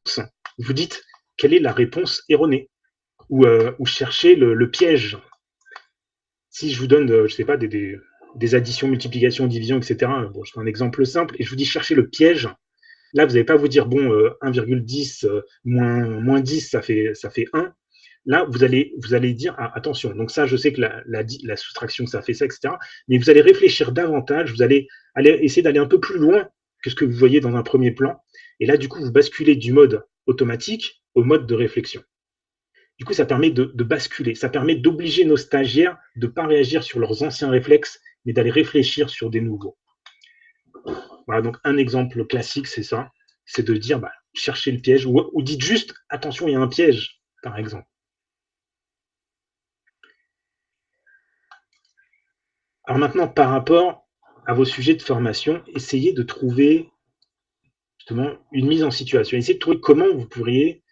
vous dites quelle est la réponse erronée, ou chercher le piège. Si je vous donne, je sais pas, des additions, multiplications, divisions, etc., bon, je prends un exemple simple, et je vous dis chercher le piège, là, vous n'allez pas vous dire, bon, 1,10 moins 10, ça fait 1. Là, vous allez dire, ah, attention, donc ça, je sais que la soustraction, ça fait ça, etc. Mais vous allez réfléchir davantage, vous allez essayer d'aller un peu plus loin que ce que vous voyez dans un premier plan. Et là, du coup, vous basculez du mode automatique au mode de réflexion. Du coup, ça permet de basculer, ça permet d'obliger nos stagiaires de ne pas réagir sur leurs anciens réflexes, mais d'aller réfléchir sur des nouveaux. Voilà, donc un exemple classique, c'est ça, c'est de dire, bah, cherchez le piège, ou dites juste, attention, il y a un piège, par exemple. Alors maintenant, par rapport à vos sujets de formation, essayez de trouver justement une mise en situation. Essayez de trouver comment vous pourriez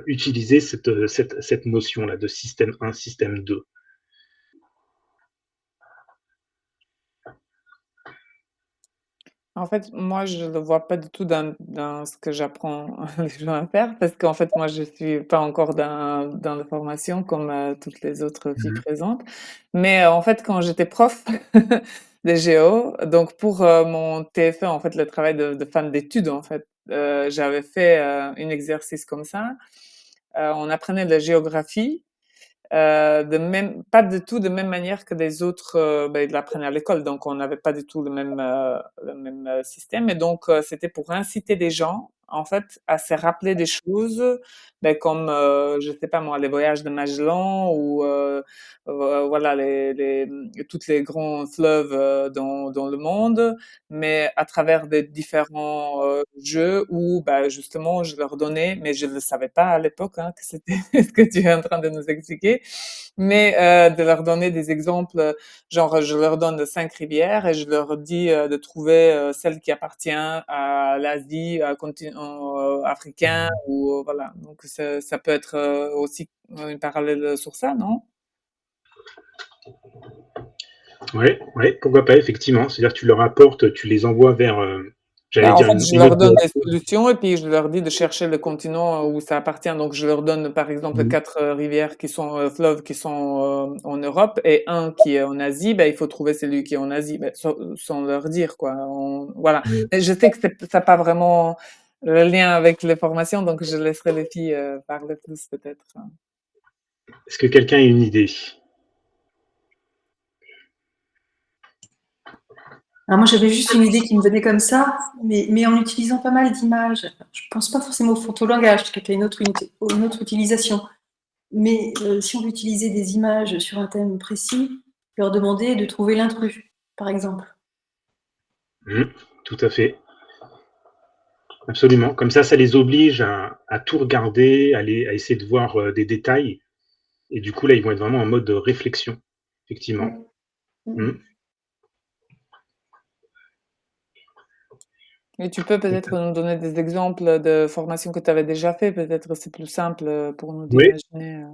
utiliser cette notion-là de système 1, système 2.
En fait, moi, je ne le vois pas du tout dans ce que j'apprends les gens à faire, parce qu'en fait, moi, je suis pas encore dans la formation comme toutes les autres filles présentes. Mais en fait, quand j'étais prof de géo, donc pour mon TFE, en fait, le travail de fin d'études, en fait, j'avais fait un exercice comme ça. On apprenait de la géographie pas du tout de même manière que les autres, ils l'apprenaient à l'école, donc on n'avait pas du tout le même système. Et donc, c'était pour inciter les gens, en fait, à se rappeler des choses, comme, je sais pas moi, les voyages de Magellan ou voilà, toutes les grands fleuves dans le monde, mais à travers des différents jeux où, justement, je leur donnais, mais je ne le savais pas à l'époque, hein, que c'était ce que tu es en train de nous expliquer, mais de leur donner des exemples, genre je leur donne 5 rivières et je leur dis de trouver celle qui appartient à l'Asie, à continent africain, ou voilà. Donc ça peut être aussi une parallèle sur ça, non?
Ouais, ouais, pourquoi pas, effectivement. C'est-à-dire que tu leur apportes, tu les envoies vers, j'allais
En
dire
fait, je
une
leur
autre
donne des solutions et puis je leur dis de chercher le continent où ça appartient. Donc, je leur donne, par exemple, 4 rivières qui sont fleuves qui sont en Europe et un qui est en Asie. Il faut trouver celui qui est en Asie, sans leur dire, quoi. Voilà. Mais je sais que ça n'a pas vraiment le lien avec les formations, donc je laisserai les filles parler plus, peut-être.
Est-ce que quelqu'un a une idée?
Alors moi, j'avais juste une idée qui me venait comme ça, mais en utilisant pas mal d'images. Je ne pense pas forcément au photolangage, parce qu'il y a une autre utilisation. Mais si on veut utiliser des images sur un thème précis, leur demander de trouver l'intrus, par exemple.
Tout à fait. Absolument. Comme ça les oblige à tout regarder, à essayer de voir des détails. Et du coup, là, ils vont être vraiment en mode réflexion, effectivement.
Et tu peux peut-être nous donner des exemples de formations que tu avais déjà fait, peut-être c'est plus simple pour nous
Oui,
d'imaginer.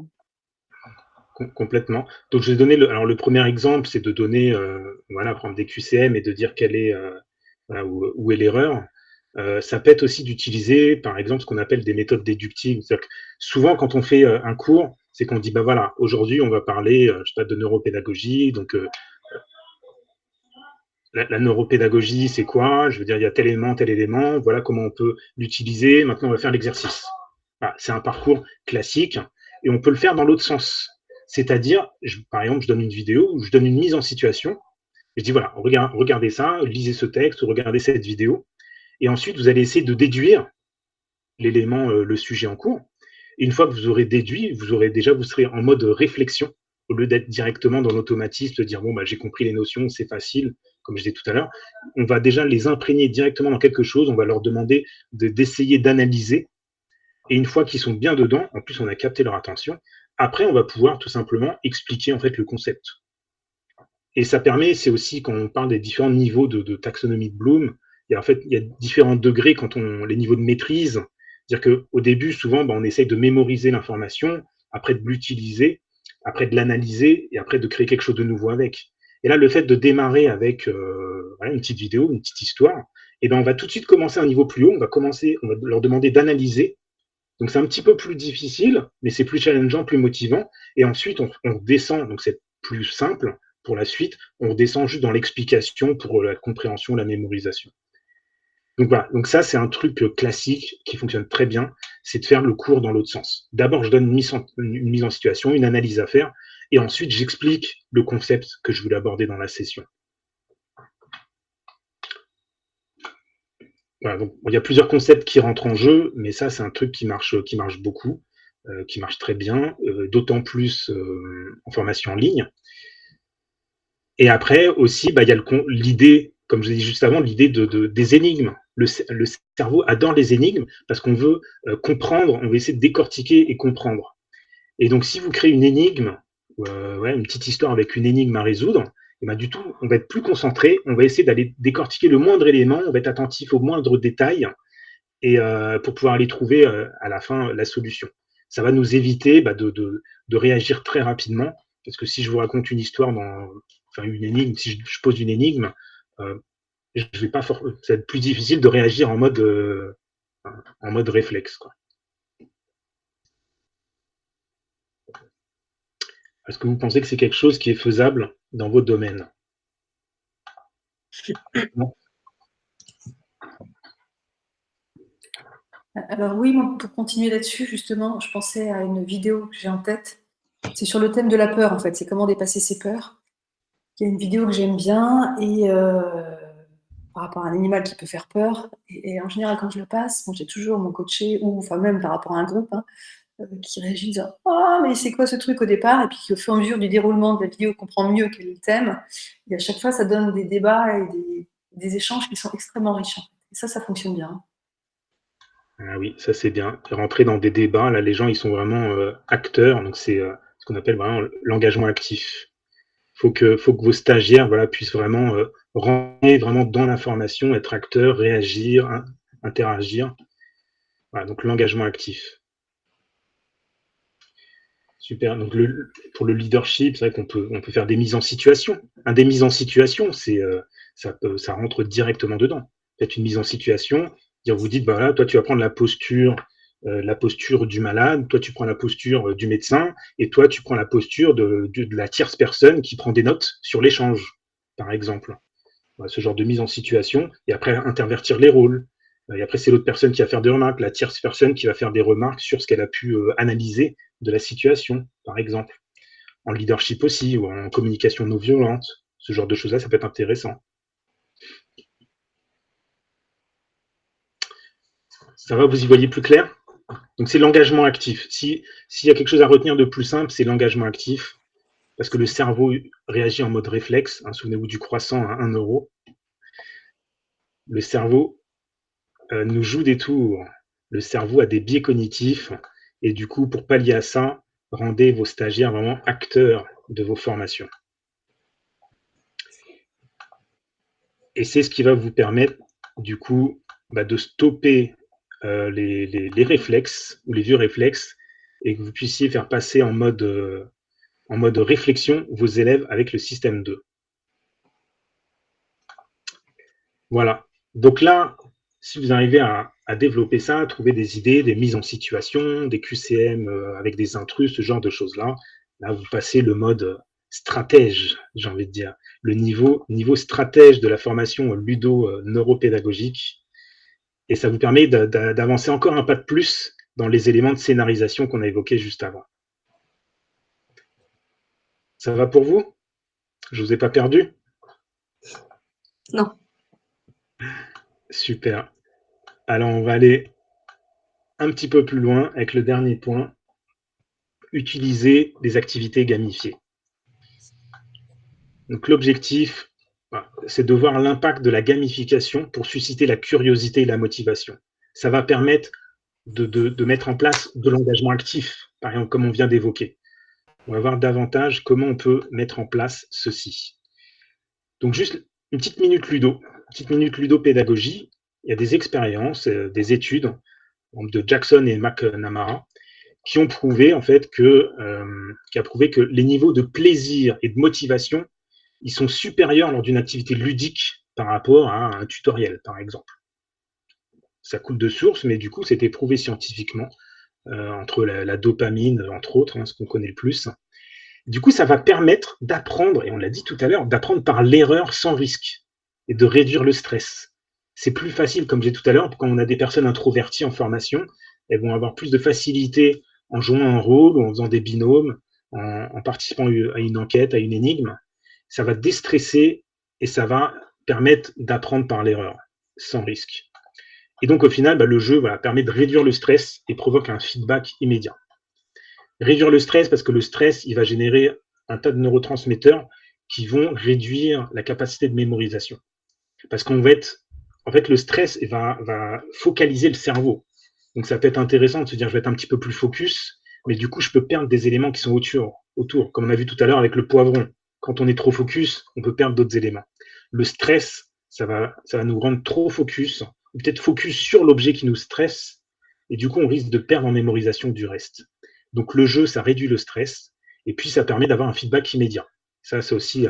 complètement. Donc, je vais donner le premier exemple, c'est de donner, voilà, prendre des QCM et de dire quelle est, voilà, où est l'erreur. Ça peut être aussi d'utiliser, par exemple, ce qu'on appelle des méthodes déductives. C'est-à-dire que souvent, quand on fait un cours, c'est qu'on dit, bah voilà, aujourd'hui, on va parler, je sais pas, de neuropédagogie. Donc, la neuropédagogie, c'est quoi? Je veux dire, il y a tel élément, voilà comment on peut l'utiliser. Maintenant, on va faire l'exercice. Voilà, c'est un parcours classique et on peut le faire dans l'autre sens. C'est-à-dire, par exemple, je donne une vidéo où je donne une mise en situation. Je dis, voilà, regardez ça, lisez ce texte, regardez cette vidéo. Et ensuite, vous allez essayer de déduire l'élément, le sujet en cours. Et une fois que vous aurez déduit, vous serez en mode réflexion au lieu d'être directement dans l'automatisme, de dire bon, j'ai compris les notions, c'est facile, comme je disais tout à l'heure. On va déjà les imprégner directement dans quelque chose, on va leur demander d'essayer d'analyser. Et une fois qu'ils sont bien dedans, en plus on a capté leur attention, après on va pouvoir tout simplement expliquer en fait le concept. Et ça permet, c'est aussi quand on parle des différents niveaux de taxonomie de Bloom, il y a différents degrés quand les niveaux de maîtrise. C'est-à-dire qu'au début, souvent, on essaye de mémoriser l'information, après de l'utiliser, après de l'analyser et après de créer quelque chose de nouveau avec. Et là, le fait de démarrer avec une petite vidéo, une petite histoire, et on va tout de suite commencer à un niveau plus haut, on va leur demander d'analyser. Donc c'est un petit peu plus difficile, mais c'est plus challengeant, plus motivant. Et ensuite, on descend, donc c'est plus simple pour la suite, on descend juste dans l'explication pour la compréhension, la mémorisation. Donc voilà, donc ça c'est un truc classique qui fonctionne très bien, c'est de faire le cours dans l'autre sens. D'abord, je donne une mise en situation, une analyse à faire, et ensuite j'explique le concept que je voulais aborder dans la session. Voilà, donc il y a plusieurs concepts qui rentrent en jeu, mais ça c'est un truc qui marche beaucoup, qui marche très bien, d'autant plus en formation en ligne. Et après aussi, il y a l'idée, comme je l'ai dit juste avant, l'idée des énigmes. Le cerveau adore les énigmes parce qu'on veut comprendre, on veut essayer de décortiquer et comprendre. Et donc, si vous créez une énigme, une petite histoire avec une énigme à résoudre, et du tout, on va être plus concentré, on va essayer d'aller décortiquer le moindre élément, on va être attentif aux moindres détails et pour pouvoir aller trouver à la fin la solution. Ça va nous éviter de réagir très rapidement, parce que si je vous raconte une histoire une énigme, si je pose une énigme, je vais pas ça va être plus difficile de réagir en mode réflexe, quoi. Est-ce que vous pensez que c'est quelque chose qui est faisable dans votre domaine? Non.
Alors oui, moi, pour continuer là-dessus, justement, je pensais à une vidéo que j'ai en tête. C'est sur le thème de la peur, en fait. C'est comment dépasser ses peurs. Il y a une vidéo que j'aime bien et par rapport à un animal qui peut faire peur. Et en général, quand je le passe, j'ai toujours mon coaché, ou enfin même par rapport à un groupe, qui réagit en disant « Ah, mais c'est quoi ce truc au départ ?» Et puis au fur et à mesure du déroulement de la vidéo, comprend mieux quel est le thème. Et à chaque fois, ça donne des débats et des échanges qui sont extrêmement riches. Et ça fonctionne bien.
Ah oui, ça c'est bien. Rentrer dans des débats, là, les gens, ils sont vraiment acteurs, donc c'est ce qu'on appelle vraiment l'engagement actif. Faut que vos stagiaires, puissent vraiment rentrer vraiment dans l'information, être acteurs, réagir, interagir. Voilà, donc l'engagement actif. Super. Donc pour le leadership, c'est vrai qu'on peut faire des mises en situation. Des mises en situation, ça rentre directement dedans. Faites une mise en situation, vous dites, voilà, toi tu vas prendre la posture du malade, toi tu prends la posture du médecin, et toi tu prends la posture de la tierce personne qui prend des notes sur l'échange, par exemple. Voilà, ce genre de mise en situation, et après intervertir les rôles. Et après, c'est l'autre personne qui va faire des remarques, la tierce personne qui va faire des remarques sur ce qu'elle a pu analyser de la situation, par exemple. En leadership aussi, ou en communication non violente. Ce genre de choses-là, ça peut être intéressant. Ça va, vous y voyez plus clair? Donc, c'est l'engagement actif. S'il y a quelque chose à retenir de plus simple, c'est l'engagement actif, parce que le cerveau réagit en mode réflexe. Souvenez-vous du croissant à 1 euro. Le cerveau nous joue des tours. Le cerveau a des biais cognitifs, et du coup, pour pallier à ça, rendez vos stagiaires vraiment acteurs de vos formations. Et c'est ce qui va vous permettre, du coup, de stopper les réflexes ou les vieux réflexes, et que vous puissiez faire passer en mode réflexion vos élèves avec le système 2. Voilà. Donc là, si vous arrivez à développer ça, à trouver des idées, des mises en situation, des QCM avec des intrus, ce genre de choses-là, là, vous passez le mode stratège, j'ai envie de dire, le niveau stratège de la formation ludo-neuropédagogique. Et ça vous permet d'avancer encore un pas de plus dans les éléments de scénarisation qu'on a évoqués juste avant. Ça va pour vous? Je ne vous ai pas perdu?
Non.
Super. Alors, on va aller un petit peu plus loin avec le dernier point. Utiliser des activités gamifiées. Donc, l'objectif, c'est de voir l'impact de la gamification pour susciter la curiosité et la motivation. Ça va permettre de mettre en place de l'engagement actif, par exemple, comme on vient d'évoquer. On va voir davantage comment on peut mettre en place ceci. Donc, juste une petite minute ludo pédagogie. Il y a des expériences, des études de Jackson et McNamara, qui ont prouvé en fait que les niveaux de plaisir et de motivation, ils sont supérieurs lors d'une activité ludique par rapport à un tutoriel, par exemple. Ça coule de source, mais du coup, c'était prouvé scientifiquement, entre la dopamine, entre autres, ce qu'on connaît le plus. Du coup, ça va permettre d'apprendre, et on l'a dit tout à l'heure, d'apprendre par l'erreur sans risque et de réduire le stress. C'est plus facile, comme j'ai dit tout à l'heure, quand on a des personnes introverties en formation, elles vont avoir plus de facilité en jouant un rôle ou en faisant des binômes, en participant à une enquête, à une énigme. Ça va déstresser et ça va permettre d'apprendre par l'erreur, sans risque. Et donc, au final, le jeu permet de réduire le stress et provoque un feedback immédiat. Réduire le stress, parce que le stress, il va générer un tas de neurotransmetteurs qui vont réduire la capacité de mémorisation. Parce qu'en fait, le stress va focaliser le cerveau. Donc, ça peut être intéressant de se dire, je vais être un petit peu plus focus, mais du coup, je peux perdre des éléments qui sont autour. Comme on a vu tout à l'heure avec le poivron. Quand on est trop focus, on peut perdre d'autres éléments. Le stress, ça va nous rendre trop focus, ou peut-être focus sur l'objet qui nous stresse, et du coup, on risque de perdre en mémorisation du reste. Donc, le jeu, ça réduit le stress, et puis ça permet d'avoir un feedback immédiat. Ça, c'est aussi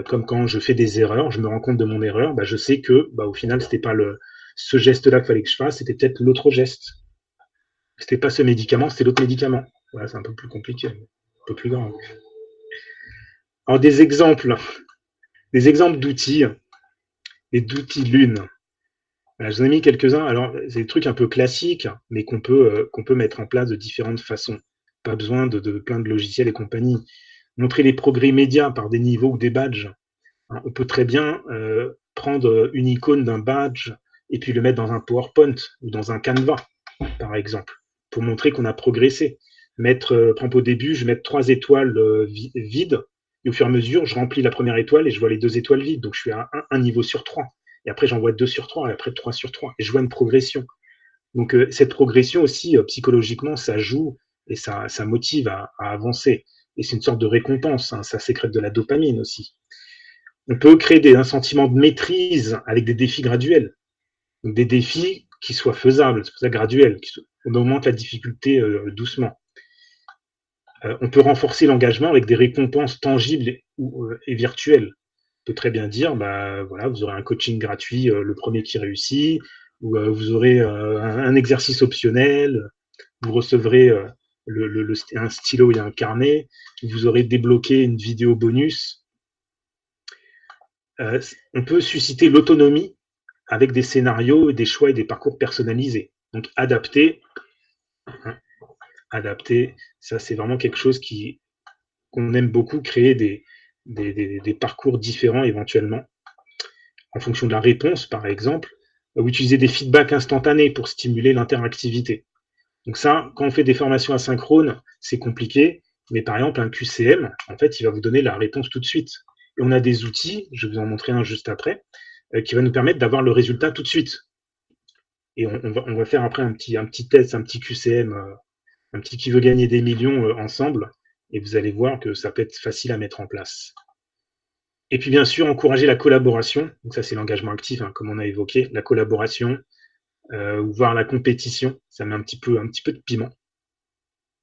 comme quand je fais des erreurs, je me rends compte de mon erreur, je sais que au final, c'était pas ce geste-là qu'il fallait que je fasse, c'était peut-être l'autre geste. C'était pas ce médicament, c'était l'autre médicament. Voilà, c'est un peu plus compliqué, un peu plus grand. Alors, des exemples d'outils, et d'outils lune. Voilà, j'en ai mis quelques-uns. Alors, c'est des trucs un peu classiques, mais qu'on peut mettre en place de différentes façons. Pas besoin de plein de logiciels et compagnie. Montrer les progrès immédiats par des niveaux ou des badges. On peut très bien prendre une icône d'un badge et puis le mettre dans un PowerPoint ou dans un Canva, par exemple, pour montrer qu'on a progressé. Par exemple, au début, je vais mettre 3 étoiles vides, et au fur et à mesure, je remplis la première étoile et je vois les 2 étoiles vides. Donc, je suis à un niveau sur 3. Et après, j'en vois 2 sur 3, et après 3 sur 3. Et je vois une progression. Donc, cette progression aussi, psychologiquement, ça joue et ça motive à avancer. Et c'est une sorte de récompense. Ça sécrète de la dopamine aussi. On peut créer un sentiment de maîtrise avec des défis graduels. Donc, des défis qui soient faisables, c'est pour ça graduel. On augmente la difficulté doucement. On peut renforcer l'engagement avec des récompenses tangibles et virtuelles. On peut très bien dire, vous aurez un coaching gratuit, le premier qui réussit, ou vous aurez un exercice optionnel, vous recevrez un stylo et un carnet, vous aurez débloqué une vidéo bonus. On peut susciter l'autonomie avec des scénarios, des choix et des parcours personnalisés. Donc, adapter, ça c'est vraiment quelque chose qu'on aime beaucoup, créer des parcours différents éventuellement, en fonction de la réponse par exemple, ou utiliser des feedbacks instantanés pour stimuler l'interactivité. Donc ça, quand on fait des formations asynchrones, c'est compliqué, mais par exemple un QCM, en fait, il va vous donner la réponse tout de suite. Et on a des outils, je vais vous en montrer un juste après, qui va nous permettre d'avoir le résultat tout de suite. Et on va faire après un petit test, un petit QCM, un petit qui veut gagner des millions ensemble, et vous allez voir que ça peut être facile à mettre en place. Et puis bien sûr, encourager la collaboration, donc ça c'est l'engagement actif, comme on a évoqué, la collaboration, ou voir la compétition, ça met un petit peu de piment.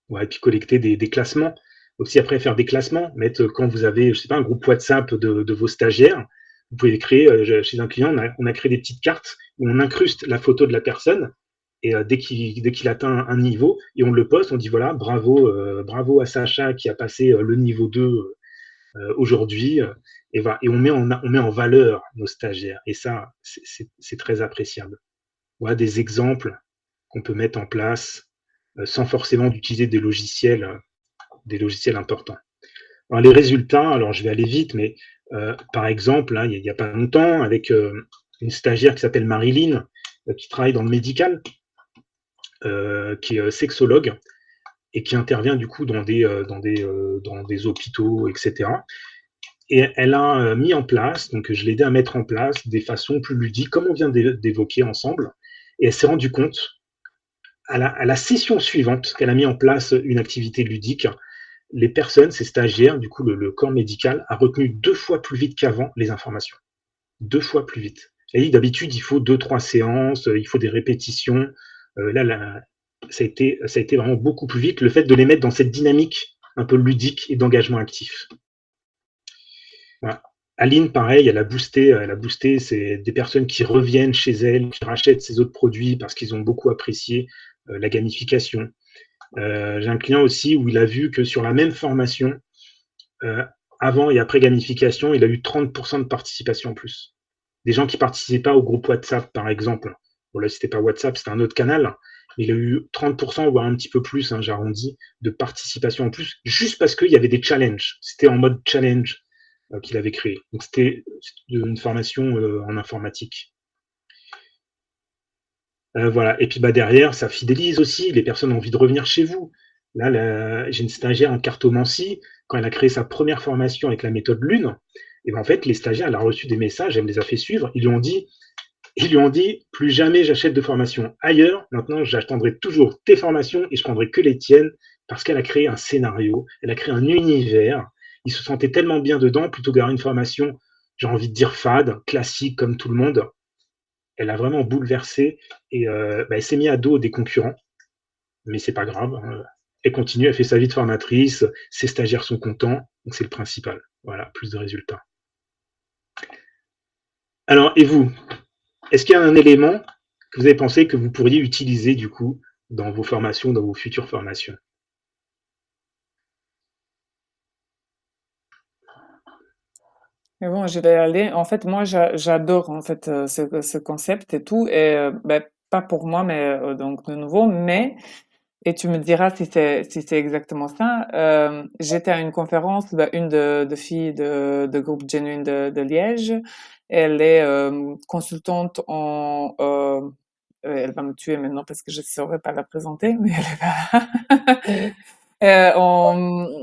Ouais, et puis collecter des classements. Aussi après faire des classements, mettre quand vous avez, je sais pas, un groupe WhatsApp de vos stagiaires, vous pouvez créer, chez un client, on a créé des petites cartes où on incruste la photo de la personne, et dès qu'il atteint un niveau, et on le poste, on dit voilà, bravo à Sacha qui a passé le niveau 2 aujourd'hui, et on met en valeur nos stagiaires, et ça, c'est très appréciable. Voilà des exemples qu'on peut mettre en place sans forcément d'utiliser des logiciels importants. Alors, les résultats, alors je vais aller vite, mais par exemple, il n'y a pas longtemps, avec une stagiaire qui s'appelle Marilyn, qui travaille dans le médical, qui est sexologue, et qui intervient du coup dans des hôpitaux, etc. Et elle a mis en place, donc je l'ai aidé à mettre en place des façons plus ludiques, comme on vient d'évoquer ensemble, et elle s'est rendue compte, à la session suivante, qu'elle a mis en place une activité ludique, les personnes, ces stagiaires, du coup le corps médical, a retenu 2 fois plus vite qu'avant les informations. 2 fois plus vite. Elle dit d'habitude, il faut 2-3 séances, il faut des répétitions, là, ça a été vraiment beaucoup plus vite, le fait de les mettre dans cette dynamique un peu ludique et d'engagement actif. Voilà. Aline, pareil, elle a boosté, c'est des personnes qui reviennent chez elle, qui rachètent ses autres produits parce qu'ils ont beaucoup apprécié la gamification. J'ai un client aussi où il a vu que sur la même formation, avant et après gamification, il a eu 30% de participation en plus. Des gens qui participaient pas au groupe WhatsApp, par exemple. Bon, là, c'était pas WhatsApp, c'était un autre canal. Il a eu 30%, voire un petit peu plus, hein, j'arrondis, de participation en plus, juste parce qu'il y avait des challenges. C'était en mode challenge qu'il avait créé. Donc, c'était une formation en informatique. Voilà. Et puis derrière, ça fidélise aussi. Les personnes ont envie de revenir chez vous. Là, j'ai une stagiaire en cartomancie. Quand elle a créé sa première formation avec la méthode Lune, et ben en fait, les stagiaires, elle a reçu des messages, elle me les a fait suivre. Ils lui ont dit, plus jamais j'achète de formation ailleurs. Maintenant, j'attendrai toujours tes formations et je prendrai que les tiennes parce qu'elle a créé un scénario, elle a créé un univers. Ils se sentaient tellement bien dedans plutôt qu'avoir une formation, j'ai envie de dire fade, classique comme tout le monde. Elle a vraiment bouleversé et elle s'est mise à dos des concurrents, mais c'est pas grave. Hein. Elle continue, elle fait sa vie de formatrice, ses stagiaires sont contents, donc c'est le principal. Voilà, plus de résultats. Alors, et vous, est-ce qu'il y a un élément que vous avez pensé que vous pourriez utiliser du coup dans vos formations, dans vos futures formations?
Mais bon, je vais aller. En fait, moi, j'adore en fait ce concept et tout. Et ben, pas pour moi, mais donc de nouveau. Mais et tu me diras si c'est exactement ça. J'étais à une conférence, ben, une de filles de groupe Genuine de Liège. Elle est consultante en elle va me tuer maintenant parce que je ne saurais pas la présenter, mais elle est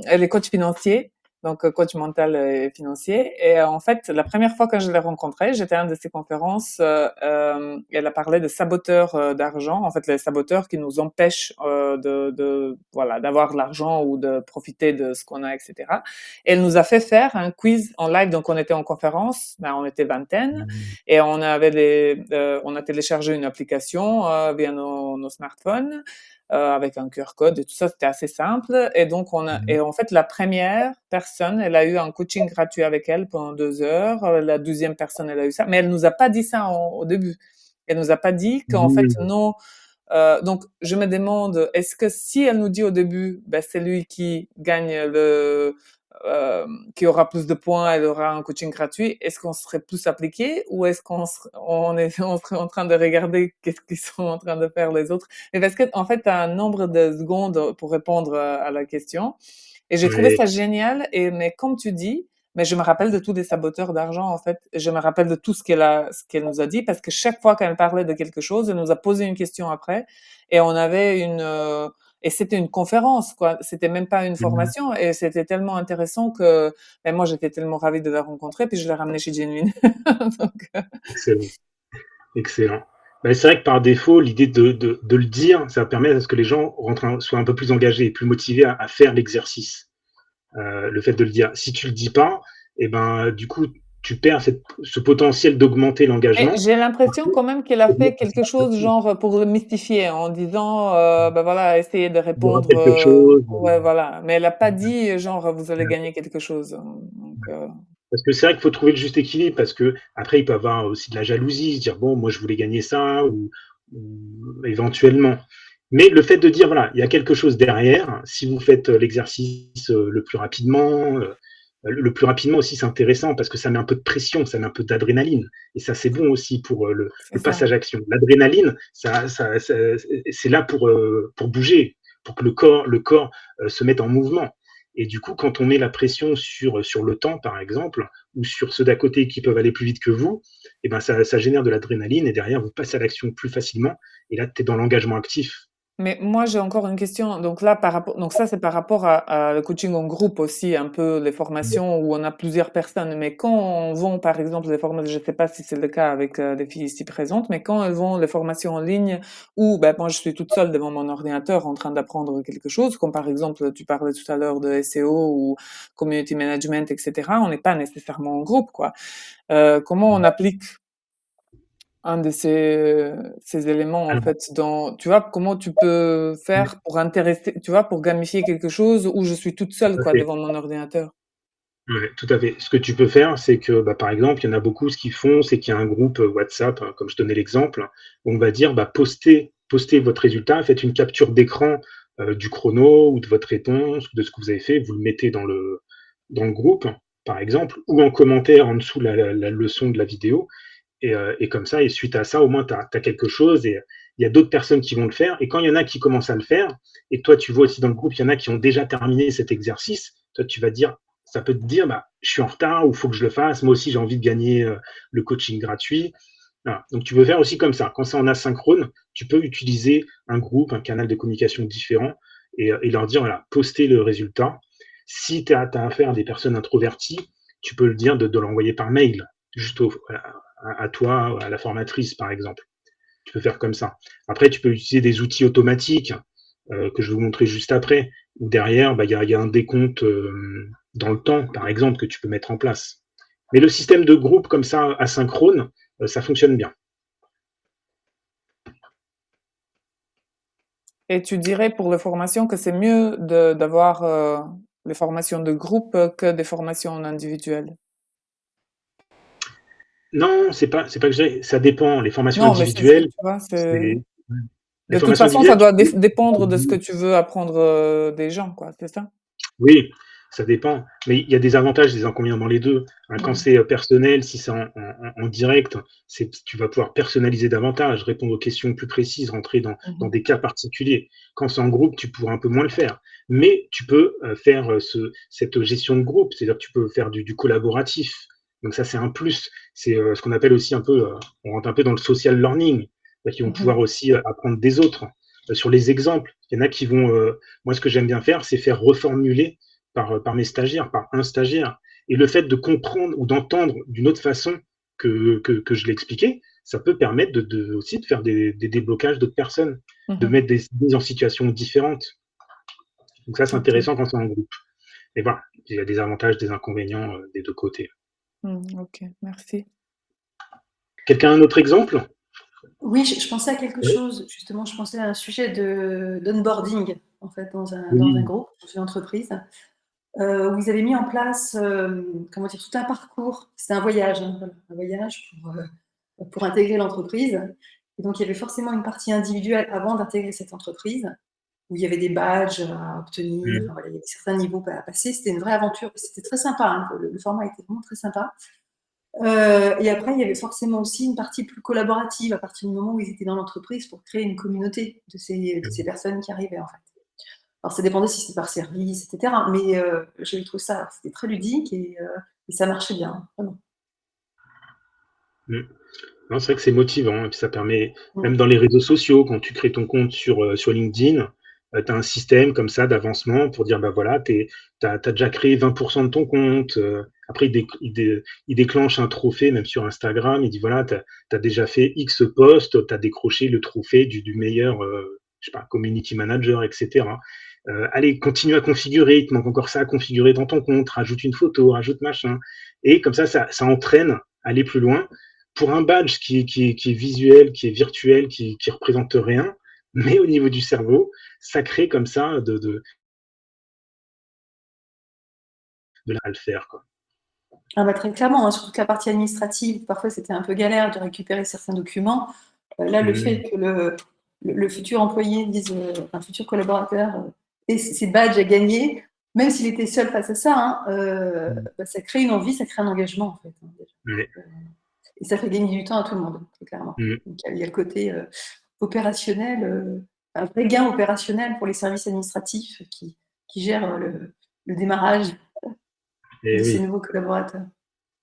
elle est coach financier, donc coach mental et financier. Et en fait, la première fois que je l'ai rencontrée, j'étais à une de ses conférences. Elle a parlé de saboteurs d'argent, en fait, les saboteurs qui nous empêchent voilà, d'avoir de l'argent ou de profiter de ce qu'on a, etc. Et elle nous a fait faire un quiz en live. Donc, on était en conférence, ben, on était vingtaine, et on a téléchargé une application via nos smartphones avec un QR code et tout ça, c'était assez simple. Et donc, et en fait, la première personne, elle a eu un coaching gratuit avec elle pendant 2 heures. La deuxième personne, elle a eu ça. Mais elle nous a pas dit ça au début. Elle nous a pas dit qu'en fait, non. Donc, je me demande, est-ce que si elle nous dit au début, ben, c'est lui qui gagne qui aura plus de points, elle aura un coaching gratuit, est-ce qu'on serait plus appliqué ou est-ce on serait en train de regarder qu'est-ce qu'ils sont en train de faire les autres? Mais parce que, en fait, tu as un nombre de secondes pour répondre à la question. Et j'ai trouvé
Oui.
ça génial. Mais comme tu dis, mais je me rappelle de tous les saboteurs d'argent, en fait. Je me rappelle de tout ce qu'elle nous a dit, parce que chaque fois qu'elle parlait de quelque chose, elle nous a posé une question après, et on avait et c'était une conférence, quoi. C'était même pas une formation, et c'était tellement intéressant que, ben, moi, j'étais tellement ravie de la rencontrer, puis je l'ai ramenée chez Genuine. Donc,
Excellent. Excellent. Ben, c'est vrai que par défaut, l'idée de le dire, ça permet à ce que les gens soient un peu plus engagés et plus motivés à faire l'exercice. Le fait de le dire. Si tu le dis pas, et ben, du coup, tu perds ce potentiel d'augmenter
mais
l'engagement.
j'ai l'impression quand même qu'elle a fait quelque chose genre pour le mystifier en disant, ben voilà, essayez de
Il y aura
répondre,
quelque chose.
ouais, voilà. Mais elle a pas dit genre vous allez gagner quelque chose. Donc,
Parce que c'est vrai qu'il faut trouver le juste équilibre, parce que après, il peut y avoir aussi de la jalousie, se dire bon, moi je voulais gagner ça, ou éventuellement. Mais le fait de dire voilà, il y a quelque chose derrière, si vous faites l'exercice le plus rapidement, le plus rapidement aussi, c'est intéressant parce que ça met un peu de pression, ça met un peu d'adrénaline. Et ça, c'est bon aussi pour
c'est
le
ça.
passage à action. L'adrénaline, c'est là pour bouger, pour que le corps se mette en mouvement. Et du coup, quand on met la pression sur le temps, par exemple, ou sur ceux d'à côté qui peuvent aller plus vite que vous, et ben ça génère de l'adrénaline et derrière, vous passez à l'action plus facilement. Et là, tu es dans l'engagement actif.
Mais moi, j'ai encore une question. Donc là, donc ça, c'est par rapport à le coaching en groupe aussi, un peu les formations où on a plusieurs personnes. Mais quand on vend, par exemple, les formations, je ne sais pas si c'est le cas avec les filles ici présentes, mais quand elles vont les formations en ligne où, ben, moi, je suis toute seule devant mon ordinateur en train d'apprendre quelque chose, comme par exemple, tu parlais tout à l'heure de SEO ou community management, etc., on n'est pas nécessairement en groupe, quoi. Comment on applique un de ces éléments, en
Alors,
fait, tu vois, comment tu peux
ouais,
faire pour intéresser, tu vois, pour gamifier quelque chose où je suis toute seule,
tout à
quoi,
fait.
devant mon ordinateur.
Ouais, tout à fait. Ce que tu peux faire, c'est que, bah, par exemple, il y en a beaucoup, ce qu'ils font, c'est qu'il y a un groupe WhatsApp, hein, comme je donnais l'exemple, où on va dire, bah, postez votre résultat, faites une capture d'écran du chrono ou de votre réponse ou de ce que vous avez fait, vous le mettez dans le groupe, par exemple, ou en commentaire en dessous la leçon de la vidéo. Et comme ça, et suite à ça, au moins, tu as quelque chose et il y a d'autres personnes qui vont le faire. Et quand il y en a qui commencent à le faire, et toi, tu vois aussi dans le groupe, il y en a qui ont déjà terminé cet exercice, toi, tu vas dire, ça peut te dire, bah, je suis en retard ou il faut que je le fasse. Moi aussi, j'ai envie de gagner le coaching gratuit. Voilà. Donc, tu peux faire aussi comme ça. Quand c'est en asynchrone, tu peux utiliser un groupe, un canal de communication différent et leur dire, voilà, postez le résultat. Si tu as affaire à des personnes introverties, tu peux le dire de l'envoyer par mail, juste à toi, à la formatrice, par exemple. Tu peux faire comme ça. Après, tu peux utiliser des outils automatiques que je vais vous montrer juste après, où derrière, bah, y a un décompte dans le temps, par exemple, que tu peux mettre en place. Mais le système de groupe comme ça, asynchrone, ça fonctionne bien.
Et tu dirais pour les formations que c'est mieux d'avoir les formations de groupe que des formations individuelles.
Non, c'est pas que je dirais, ça dépend. Les formations
Non, mais c'est ce que
individuelles,
tu vois, c'est...
c'est les
De toute
formations
façon, ça
individuelles, tu
doit
peux.
dépendre de ce que tu veux apprendre des gens, quoi, c'est ça?
Oui, ça dépend. Mais il y a des avantages, des inconvénients dans les deux. Hein, quand
Mhm.
c'est personnel, si c'est en direct, tu vas pouvoir personnaliser davantage, répondre aux questions plus précises, rentrer dans
Mhm.
des cas particuliers. Quand c'est en groupe, tu pourras un peu moins le faire. Mais tu peux faire cette gestion de groupe, c'est-à-dire que tu peux faire du collaboratif. Donc ça, c'est un plus. C'est ce qu'on appelle aussi un peu, on rentre un peu dans le social learning, qui vont pouvoir
Mhm.
aussi apprendre des autres. Sur les exemples, il y en a qui vont moi, ce que j'aime bien faire, c'est faire reformuler par mes stagiaires, par un stagiaire. Et le fait de comprendre ou d'entendre d'une autre façon que je l'ai expliqué, ça peut permettre aussi de faire des déblocages d'autres personnes, de
Mhm.
mettre des idées en situation différentes. Donc ça, c'est
Ok.
intéressant quand c'est en groupe. Et voilà, il y a des avantages, des inconvénients des deux côtés.
Ok, merci.
Quelqu'un a un autre exemple?
Oui, je pensais à quelque
Oui.
chose, justement, je pensais à un sujet d'onboarding, en fait, dans un
Oui.
groupe, dans une entreprise, où ils avaient mis en place, comment dire, tout un parcours. C'était un voyage, hein, voilà, un voyage pour intégrer l'entreprise. Et donc, il y avait forcément une partie individuelle avant d'intégrer cette entreprise, où il y avait des badges à obtenir, enfin, voilà, il y avait certains niveaux à passer. C'était une vraie aventure. C'était très sympa, hein, le format était vraiment très sympa. Et après, il y avait forcément aussi une partie plus collaborative à partir du moment où ils étaient dans l'entreprise pour créer une communauté de ces personnes qui arrivaient, en fait. Alors, ça dépendait si c'était par service, etc. Mais j'ai trouvé ça, c'était très ludique et ça marchait bien, vraiment.
Mm. Non, c'est vrai que c'est motivant et puis ça permet, même
Mm.
dans les réseaux sociaux, quand tu crées ton compte sur LinkedIn, tu as un système comme ça d'avancement pour dire, bah voilà, tu as déjà créé 20% de ton compte. Après, il déclenche un trophée, même sur Instagram. Il dit, voilà, tu as déjà fait X posts, tu as décroché le trophée du meilleur, je sais pas, community manager, etc. Allez, continue à configurer, il te manque encore ça à configurer dans ton compte, rajoute une photo, rajoute machin. Et comme ça entraîne à aller plus loin pour un badge qui est visuel, qui est virtuel, qui représente rien, mais au niveau du cerveau, ça crée comme ça à le faire, quoi.
Ah bah, très clairement, hein, surtout que la partie administrative, parfois c'était un peu galère de récupérer certains documents. Là, le fait
Mmh.
que le futur employé dise, un futur collaborateur ait ses badges à gagner, même s'il était seul face à ça, hein,
Mmh.
bah, ça crée une envie, ça crée un engagement, en fait, hein, déjà.
Ouais.
Et ça fait gagner du temps à tout le monde, très clairement.
Mmh.
Donc, il y a le côté opérationnel, un vrai gain opérationnel pour les services administratifs qui gèrent le démarrage
Et
de ces
oui.
nouveaux collaborateurs.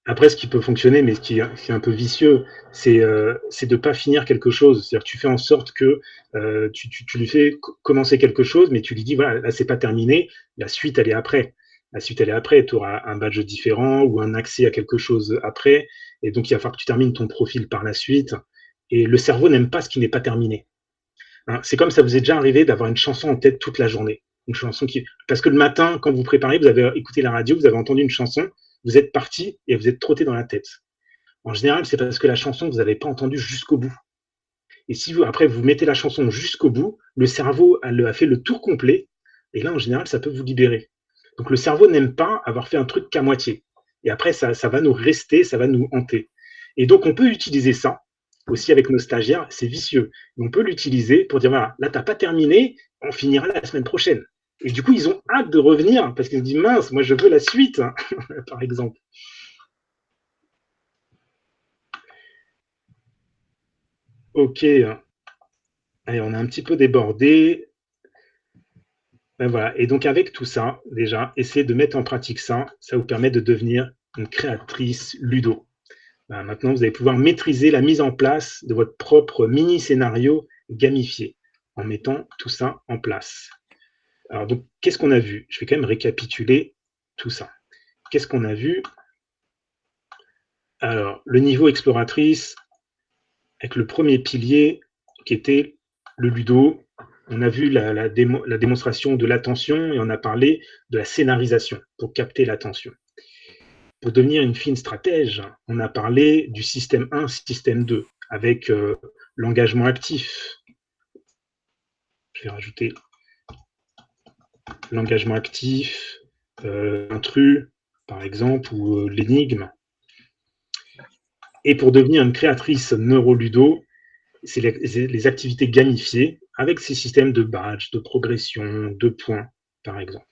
Après, ce qui peut fonctionner, mais ce qui est un peu vicieux, c'est de pas finir quelque chose. C'est-à-dire que tu fais en sorte que tu lui fais commencer quelque chose, mais tu lui dis voilà, là c'est pas terminé, la suite elle est après. La suite elle est après, tu auras un badge différent ou un accès à quelque chose après, et donc il va falloir que tu termines ton profil par la suite. Et le cerveau n'aime pas ce qui n'est pas terminé. Hein. C'est comme ça vous est déjà arrivé d'avoir une chanson en tête toute la journée. Une chanson qui... Parce que le matin, quand vous préparez, vous avez écouté la radio, vous avez entendu une chanson, vous êtes parti et vous êtes trotté dans la tête. En général, c'est parce que la chanson, vous n'avez pas entendu jusqu'au bout. Et si après, vous mettez la chanson jusqu'au bout, le cerveau a fait le tour complet, et là, en général, ça peut vous libérer. Donc, le cerveau n'aime pas avoir fait un truc qu'à moitié. Et après, ça va nous rester, ça va nous hanter. Et donc, on peut utiliser ça aussi avec nos stagiaires, c'est vicieux. On peut l'utiliser pour dire, voilà, là, tu n'as pas terminé, on finira la semaine prochaine. Et du coup, ils ont hâte de revenir, parce qu'ils se disent, mince, moi, je veux la suite, hein, par exemple. Ok. Allez, on a un petit peu débordé. Ben voilà. Et donc, avec tout ça, déjà, essayez de mettre en pratique ça. Ça vous permet de devenir une créatrice ludo. Ben, maintenant, vous allez pouvoir maîtriser la mise en place de votre propre mini-scénario gamifié en mettant tout ça en place. Alors, donc, qu'est-ce qu'on a vu? Je vais quand même récapituler tout ça. Qu'est-ce qu'on a vu? Alors, le niveau exploratrice, avec le premier pilier qui était le ludo. On a vu la démonstration de l'attention et on a parlé de la scénarisation pour capter l'attention. Pour devenir une fine stratège, on a parlé du système 1, système 2, avec l'engagement actif. Je vais rajouter l'engagement actif, l'intrus, par exemple, ou l'énigme. Et pour devenir une créatrice neuroludo, c'est les activités gamifiées avec ces systèmes de badge, de progression, de points, par exemple.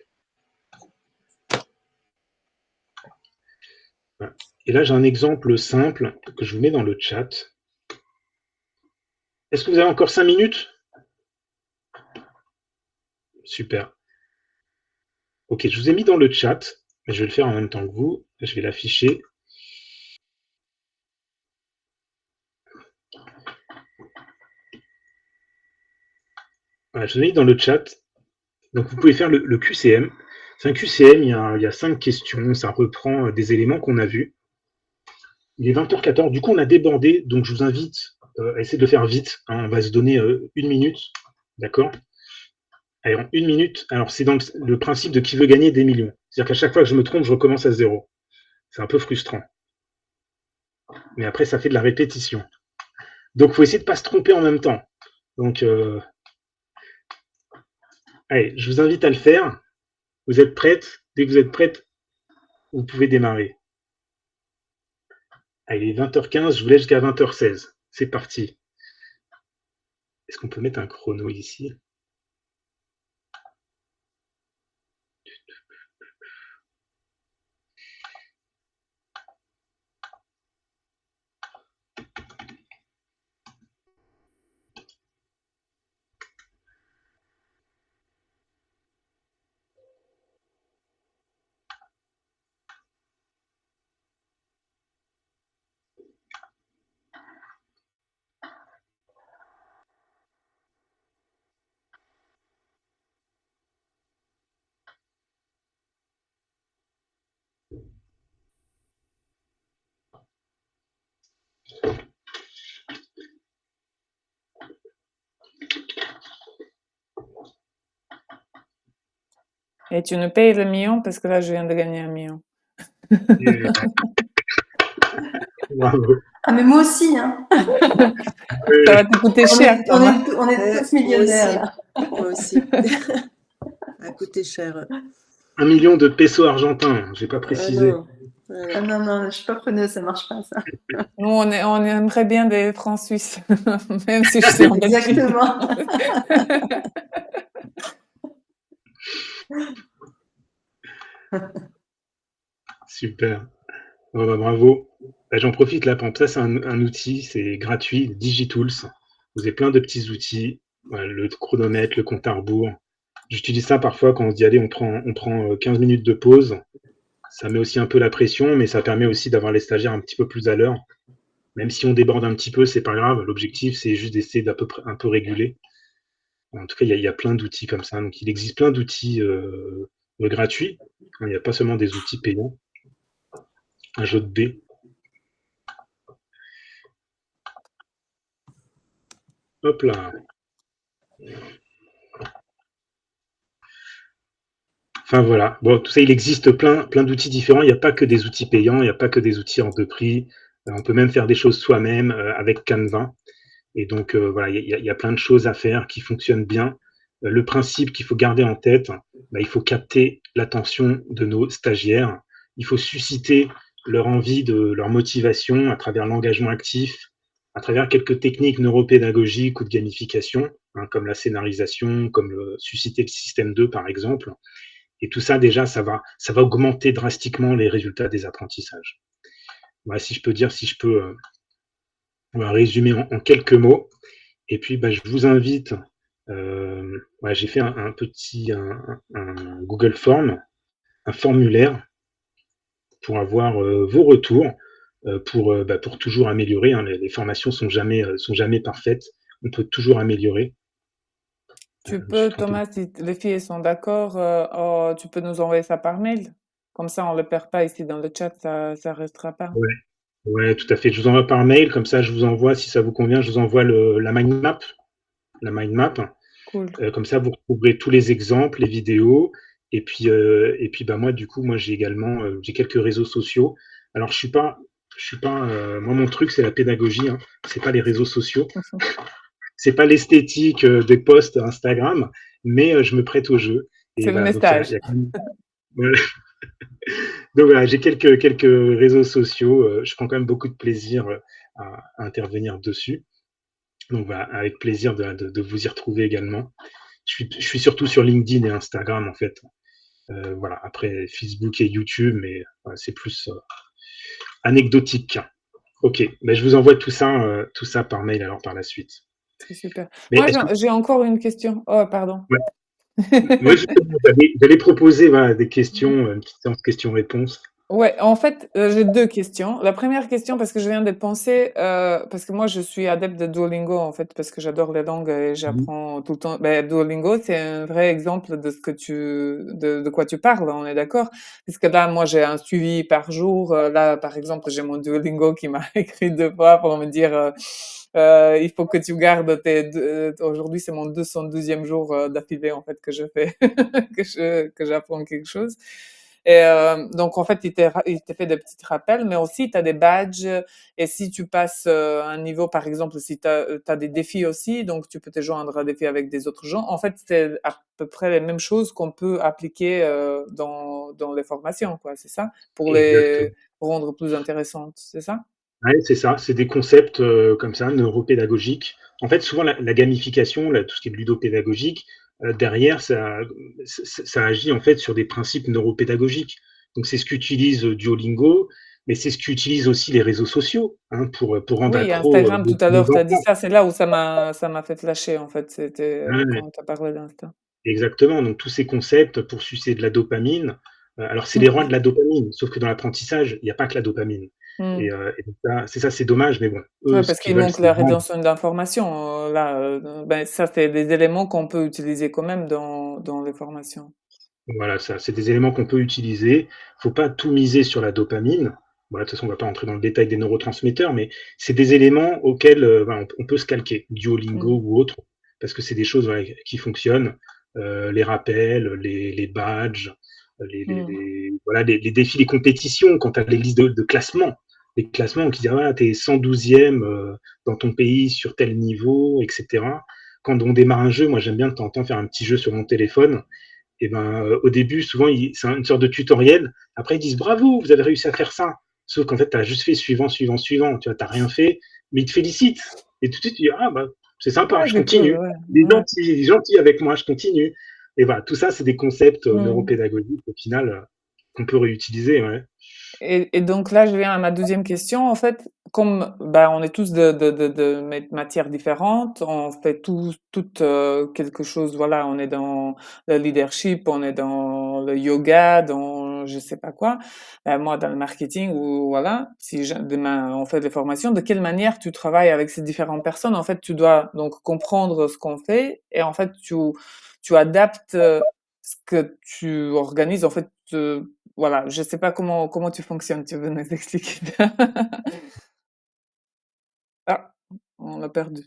Voilà. Et là, j'ai un exemple simple que je vous mets dans le chat. Est-ce que vous avez encore 5 minutes? Super. Ok, je vous ai mis dans le chat. Je vais le faire en même temps que vous. Je vais l'afficher. Voilà, je vous ai mis dans le chat. Donc, vous pouvez faire le QCM. C'est un QCM, il y a 5 questions. Ça reprend des éléments qu'on a vus. Il est 20h14. Du coup, on a débordé. Donc, je vous invite à essayer de le faire vite. Hein. On va se donner 1 minute. D'accord? Allez, en 1 minute. Alors, c'est dans le principe de qui veut gagner des millions. C'est-à-dire qu'à chaque fois que je me trompe, je recommence à zéro. C'est un peu frustrant. Mais après, ça fait de la répétition. Donc, il faut essayer de ne pas se tromper en même temps. Donc, allez, je vous invite à le faire. Vous êtes prêtes? Dès que vous êtes prêtes, vous pouvez démarrer. Allez, il est 20h15, je vous laisse jusqu'à 20h16. C'est parti. Est-ce qu'on peut mettre un chrono ici?
Et tu nous payes le million parce que là, je viens de gagner 1 million.
Bravo.
Ah, mais moi aussi, hein.
Ça va te coûter cher, Thomas.
On est tous millionnaires, là.
Moi aussi. Ça a coûté cher.
1 million de pesos argentins, j'ai pas précisé.
Non.
Ah non, je suis pas preneuse, ça marche pas, ça.
Nous, on aimerait bien des francs suisses, même si je suis en Belgique.
Exactement.
Super. Oh, bah, bravo. Bah, j'en profite là, pour ça, c'est un outil, c'est gratuit, DigiTools. Vous avez plein de petits outils, voilà, le chronomètre, le compte à rebours. J'utilise ça parfois quand on se dit, allez, on prend 15 minutes de pause. Ça met aussi un peu la pression, mais ça permet aussi d'avoir les stagiaires un petit peu plus à l'heure. Même si on déborde un petit peu, c'est pas grave. L'objectif, c'est juste d'essayer d'à peu près un peu réguler. En tout cas, il y a plein d'outils comme ça. Donc, il existe plein d'outils gratuits. Il n'y a pas seulement des outils payants. Un jeu de dés. Hop là. Enfin voilà. Bon, tout ça, il existe plein d'outils différents. Il n'y a pas que des outils payants, il n'y a pas que des outils hors de prix. On peut même faire des choses soi-même avec Canva. Et donc, voilà, il y a plein de choses à faire qui fonctionnent bien. Le principe qu'il faut garder en tête, bah, il faut capter l'attention de nos stagiaires. Il faut susciter leur envie, leur motivation à travers l'engagement actif, à travers quelques techniques neuropédagogiques ou de gamification, hein, comme la scénarisation, comme susciter le système 2, par exemple. Et tout ça, déjà, ça va augmenter drastiquement les résultats des apprentissages. Voilà, si je peux dire, si je peux résumer en quelques mots. Et puis, bah, je vous invite, ouais, j'ai fait un petit un Google Form, un formulaire pour avoir vos retours, bah, pour toujours améliorer. Hein, les formations sont jamais parfaites. On peut toujours améliorer.
Tu
Je me suis
peux,
trompé.
Thomas, si les filles sont d'accord, tu peux nous envoyer ça par mail. Comme ça, on le perd pas ici dans le chat, ça restera pas.
Ouais, ouais, tout à fait. Je vous envoie par mail, comme ça, je vous envoie, si ça vous convient, je vous envoie la mind map. La mind map.
Cool.
Comme ça, vous retrouverez tous les exemples, les vidéos. Et puis bah, moi, du coup, moi, j'ai également j'ai quelques réseaux sociaux. Alors, je suis pas moi, mon truc, c'est la pédagogie. Hein. C'est pas les réseaux sociaux. C'est pas l'esthétique des posts Instagram, mais je me prête au jeu. Et
C'est le
voilà, donc
message.
il y a quand même... Voilà. Donc voilà, j'ai quelques réseaux sociaux. Je prends quand même beaucoup de plaisir à intervenir dessus. Donc voilà, avec plaisir de vous y retrouver également. Je suis surtout sur LinkedIn et Instagram en fait. Voilà, après Facebook et YouTube, mais c'est plus anecdotique. Ok, ben, je vous envoie tout ça par mail alors par la suite.
C'est super.
Mais
Moi,
est-ce que
j'ai encore une question. Oh, pardon.
ouais, moi justement, j'allais proposer voilà, des questions, une petite séance questions-réponses.
Ouais, en fait, j'ai 2 questions. La première question, parce que je viens de penser, parce que moi je suis adepte de Duolingo en fait, parce que j'adore les langues et
Mhm.
j'apprends tout le temps. Ben, Duolingo, c'est un vrai exemple de ce que de quoi tu parles, on est d'accord? Parce que là, moi j'ai un suivi par jour. Là, par exemple, j'ai mon Duolingo qui m'a écrit 2 fois pour me dire, il faut que tu gardes aujourd'hui c'est mon 212e jour, d'affilée en fait que je fais que j'apprends quelque chose. Et donc, en fait, il te fait des petits rappels, mais aussi, tu as des badges. Et si tu passes un niveau, par exemple, si tu as des défis aussi, donc tu peux te joindre à des défis avec des autres gens. En fait, c'est à peu près les mêmes choses qu'on peut appliquer dans les formations, quoi. C'est ça? Pour les
Exactement.
rendre plus intéressantes, c'est ça?
Ouais, c'est ça, c'est des concepts comme ça, neuropédagogiques. En fait, souvent, la gamification, là, tout ce qui est ludopédagogique, derrière, ça agit en fait sur des principes neuropédagogiques. Donc, c'est ce qu'utilise Duolingo, mais c'est ce qu'utilisent aussi les réseaux sociaux hein, pour rendre
Oui,
accro
Instagram, tout à
nos
l'heure, tu as dit
enfants.
ça. C'est là où ça m'a fait flasher, en fait. C'était
Ouais,
quand tu as parlé d'Insta.
exactement. Donc, tous ces concepts pour sucer de la dopamine. Alors, c'est les rois de la dopamine, sauf que dans l'apprentissage, il n'y a pas que la dopamine.
Mmh.
Et donc, c'est ça, c'est dommage, mais bon, eux,
Ouais,
ce
parce
qu'ils
qu'il
veulent,
manque
c'est
la
vendre.
rétention d'informations. Là, ben, ça, c'est des éléments qu'on peut utiliser quand même dans les formations.
Voilà, ça, c'est des éléments qu'on peut utiliser. Faut pas tout miser sur la dopamine. Voilà, de toute façon, on va pas entrer dans le détail des neurotransmetteurs, mais c'est des éléments auxquels voilà, on peut se calquer,
Mmh.
Duolingo ou autre, parce que c'est des choses voilà, qui fonctionnent. Les rappels, les badges,
Mmh.
voilà, les défis, les compétitions, quand tu as les listes de classement. Les classements qui disent, ah, voilà, tu es 112e dans ton pays sur tel niveau, etc. Quand on démarre un jeu, moi j'aime bien de temps en temps faire un petit jeu sur mon téléphone et ben, au début, souvent, c'est une sorte de tutoriel. Après, ils disent bravo, vous avez réussi à faire ça. Sauf qu'en fait, tu as juste fait suivant, suivant, suivant. Tu vois, t'as rien fait, mais ils te félicitent. Et tout de suite, tu dis ah bah c'est sympa,
Ouais,
je
c'est cool,
continue.
ouais,
Les
ouais.
gentils, gentils avec moi, je continue. Et voilà, tout ça, c'est des concepts
Mmh.
neuropédagogiques au final qu'on peut réutiliser. Ouais.
Et donc là, je viens à ma deuxième question. En fait, comme bah, on est tous de matières différentes, on fait toutes quelque chose. Voilà, on est dans le leadership, on est dans le yoga, dans je sais pas quoi. Moi, dans le marketing ou voilà. Si demain on fait des formations, de quelle manière tu travailles avec ces différentes personnes? En fait, tu dois donc comprendre ce qu'on fait et en fait tu adaptes ce que tu organises. En fait, voilà, je sais pas comment tu fonctionnes, tu veux nous expliquer? Ah, on l'a perdu.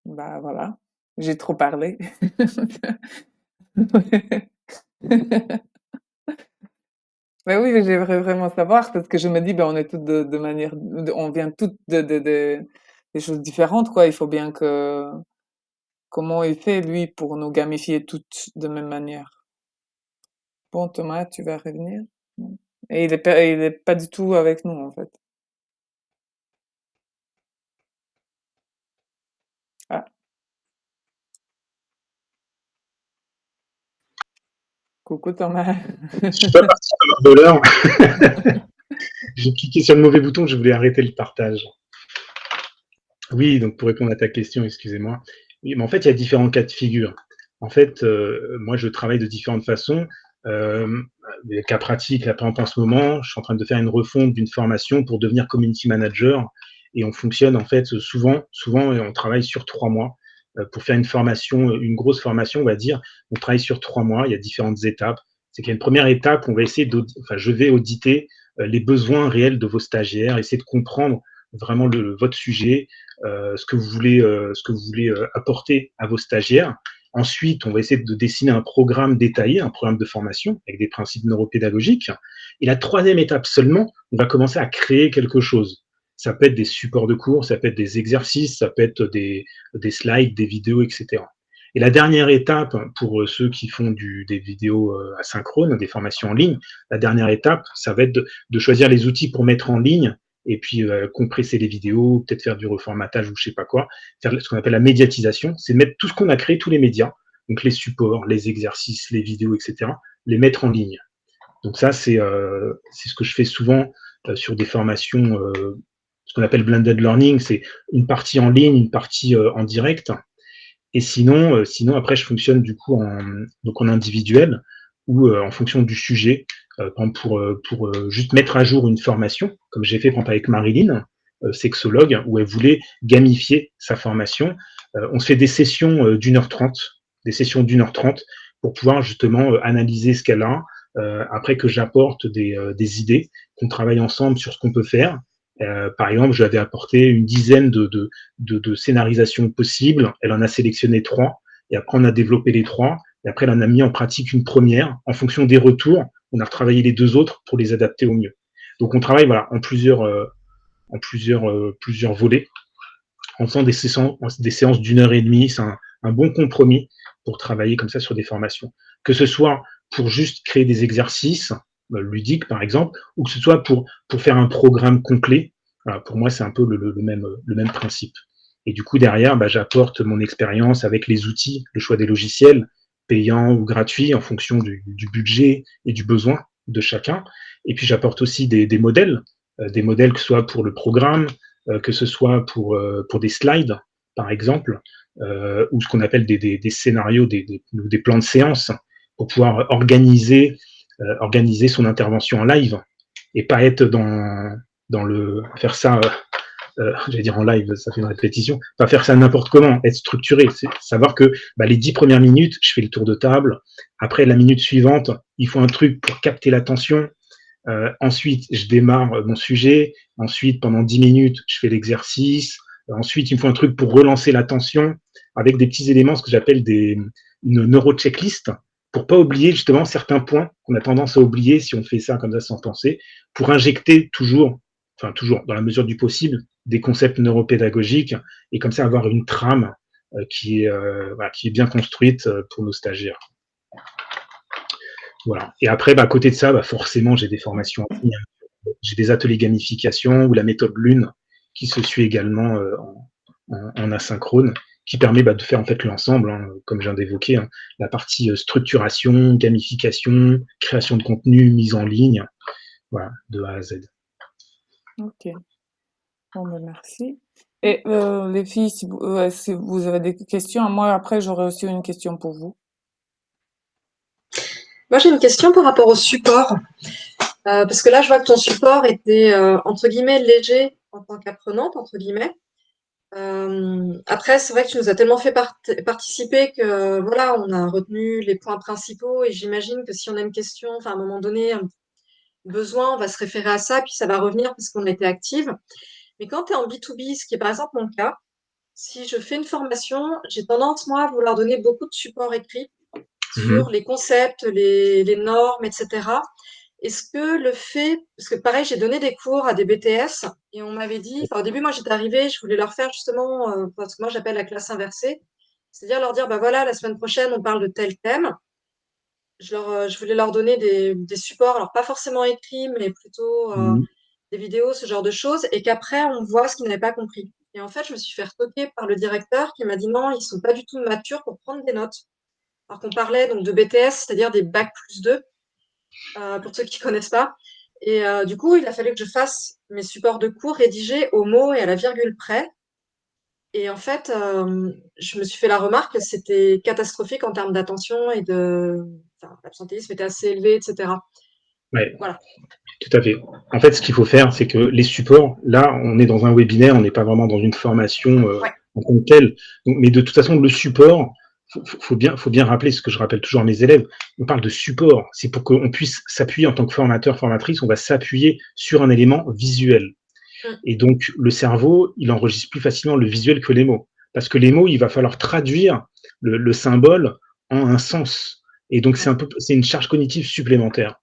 Bah, voilà, j'ai trop parlé. Mais oui, j'aimerais vraiment savoir parce que je me dis, ben, on est toutes de manière, on vient toutes des choses différentes, quoi. Il faut bien que, comment il fait, lui, pour nous gamifier toutes de même manière. Bon, Thomas, tu vas revenir? Non. Et il est pas du tout avec nous, en fait. Ah, coucou Thomas.
Je suis pas parti comme un voleur. J'ai cliqué sur le mauvais bouton, je voulais arrêter le partage. Oui, donc pour répondre à ta question, excusez-moi. Oui, mais en fait, il y a différents cas de figure. En fait, moi, je travaille de différentes façons. Les cas pratiques, là, par exemple, en ce moment, je suis en train de faire une refonte d'une formation pour devenir community manager. Et on fonctionne, en fait, souvent, et on travaille sur 3 mois. Pour faire une formation, une grosse formation, on va dire, on travaille sur 3 mois. Il y a différentes étapes. C'est qu'il y a une première étape, on va essayer enfin, je vais auditer les besoins réels de vos stagiaires, essayer de comprendre vraiment votre sujet, ce que vous voulez apporter à vos stagiaires. Ensuite, on va essayer de dessiner un programme détaillé, un programme de formation avec des principes neuropédagogiques. Et la troisième étape seulement, on va commencer à créer quelque chose. Ça peut être des supports de cours, ça peut être des exercices, ça peut être des slides, des vidéos, etc. Et la dernière étape, pour ceux qui font des vidéos asynchrones, des formations en ligne, la dernière étape, ça va être de choisir les outils pour mettre en ligne et puis compresser les vidéos, peut-être faire du reformatage ou je sais pas quoi, faire ce qu'on appelle la médiatisation, c'est mettre tout ce qu'on a créé, tous les médias, donc les supports, les exercices, les vidéos, etc., les mettre en ligne. Donc ça, c'est ce que je fais souvent sur des formations, ce qu'on appelle blended learning, c'est une partie en ligne, une partie en direct. Et sinon après, je fonctionne du coup en individuel ou en fonction du sujet. Par exemple, pour juste mettre à jour une formation, comme j'ai fait par exemple avec Marilyn, sexologue, où elle voulait gamifier sa formation. On se fait des sessions d'1h30, des sessions d'1h30 pour pouvoir justement analyser ce qu'elle a, après que j'apporte des idées, qu'on travaille ensemble sur ce qu'on peut faire. Par exemple, je lui avais apporté une dizaine de scénarisations possibles. Elle en a sélectionné 3. Et après, on a développé les 3. Et après, elle en a mis en pratique une première. En fonction des retours, on a retravaillé les 2 autres pour les adapter au mieux. Donc, on travaille voilà, en plusieurs volets, en faisant des séances d'1h30. C'est un bon compromis pour travailler comme ça sur des formations. Que ce soit pour juste créer des exercices ludiques, par exemple, ou que ce soit pour faire un programme complet. Voilà, pour moi, c'est un peu le même principe. Et du coup, derrière, j'apporte mon expérience avec les outils, le choix des logiciels, payants ou gratuits, en fonction du budget et du besoin de chacun. Et puis, j'apporte aussi des modèles que ce soit pour le programme, que ce soit pour des slides, par exemple, ou ce qu'on appelle des scénarios, des plans de séance, pour pouvoir organiser son intervention en live et pas être faire ça, j'allais dire en live, ça fait une répétition, pas faire ça n'importe comment, être structuré, c'est savoir que les 10 premières minutes, je fais le tour de table, après la minute suivante, il faut un truc pour capter l'attention, ensuite, je démarre mon sujet. Ensuite, pendant 10 minutes, je fais l'exercice. Ensuite, il me faut un truc pour relancer l'attention avec des petits éléments, ce que j'appelle une neuro-checklist, pour pas oublier justement certains points qu'on a tendance à oublier si on fait ça comme ça sans penser, pour injecter toujours dans la mesure du possible, des concepts neuropédagogiques et comme ça avoir une trame qui est bien construite pour nos stagiaires. Voilà. Et après, à côté de ça, forcément, j'ai des formations en ligne. J'ai des ateliers gamification ou la méthode Lune qui se suit également en asynchrone, qui permet de faire en fait l'ensemble, hein, comme je viens d'évoquer, hein, la partie structuration, gamification, création de contenu, mise en ligne, voilà, de A à Z.
Ok. Bon, merci. Et les filles, si vous avez des questions, moi après j'aurais aussi une question pour vous.
Moi, j'ai une question par rapport au support. Parce que là, je vois que ton support était, entre guillemets, léger en tant qu'apprenante, entre guillemets. Après, c'est vrai que tu nous as tellement fait participer que, voilà, on a retenu les points principaux et j'imagine que si on a une question, enfin, à un moment donné, un besoin, on va se référer à ça, puis ça va revenir parce qu'on a été active. Mais quand tu es en B2B, ce qui est par exemple mon cas, si je fais une formation, j'ai tendance, moi, à vouloir donner beaucoup de support écrit sur les concepts, les normes, etc. Est-ce que le fait, parce que pareil, j'ai donné des cours à des BTS et on m'avait dit, au début, moi j'étais arrivée, je voulais leur faire justement, parce que moi j'appelle la classe inversée, c'est-à-dire leur dire, bah voilà, la semaine prochaine, on parle de tel thème. Je voulais leur donner des supports, alors pas forcément écrits, mais plutôt des vidéos, ce genre de choses, et qu'après, on voit ce qu'ils n'avaient pas compris. Et en fait, je me suis fait retoquer par le directeur qui m'a dit non, ils sont pas du tout matures pour prendre des notes. Alors qu'on parlait donc de BTS, c'est-à-dire des bacs plus 2, pour ceux qui connaissent pas. Et du coup, il a fallu que je fasse mes supports de cours rédigés au mot et à la virgule près. Et en fait, je me suis fait la remarque que c'était catastrophique en termes d'attention et l'absentéisme était assez élevé, etc.
Ouais,
Voilà.
tout à fait. En fait, ce qu'il faut faire, c'est que les supports, là, on est dans un webinaire, on n'est pas vraiment dans une formation
Ouais.
en tant que telle. Donc, mais de toute façon, le support, faut bien rappeler ce que je rappelle toujours à mes élèves. On parle de support, c'est pour qu'on puisse s'appuyer en tant que formateur, formatrice, on va s'appuyer sur un élément visuel. Et donc, le cerveau, il enregistre plus facilement le visuel que les mots. Parce que les mots, il va falloir traduire le symbole en un sens. Et donc, c'est une charge cognitive supplémentaire.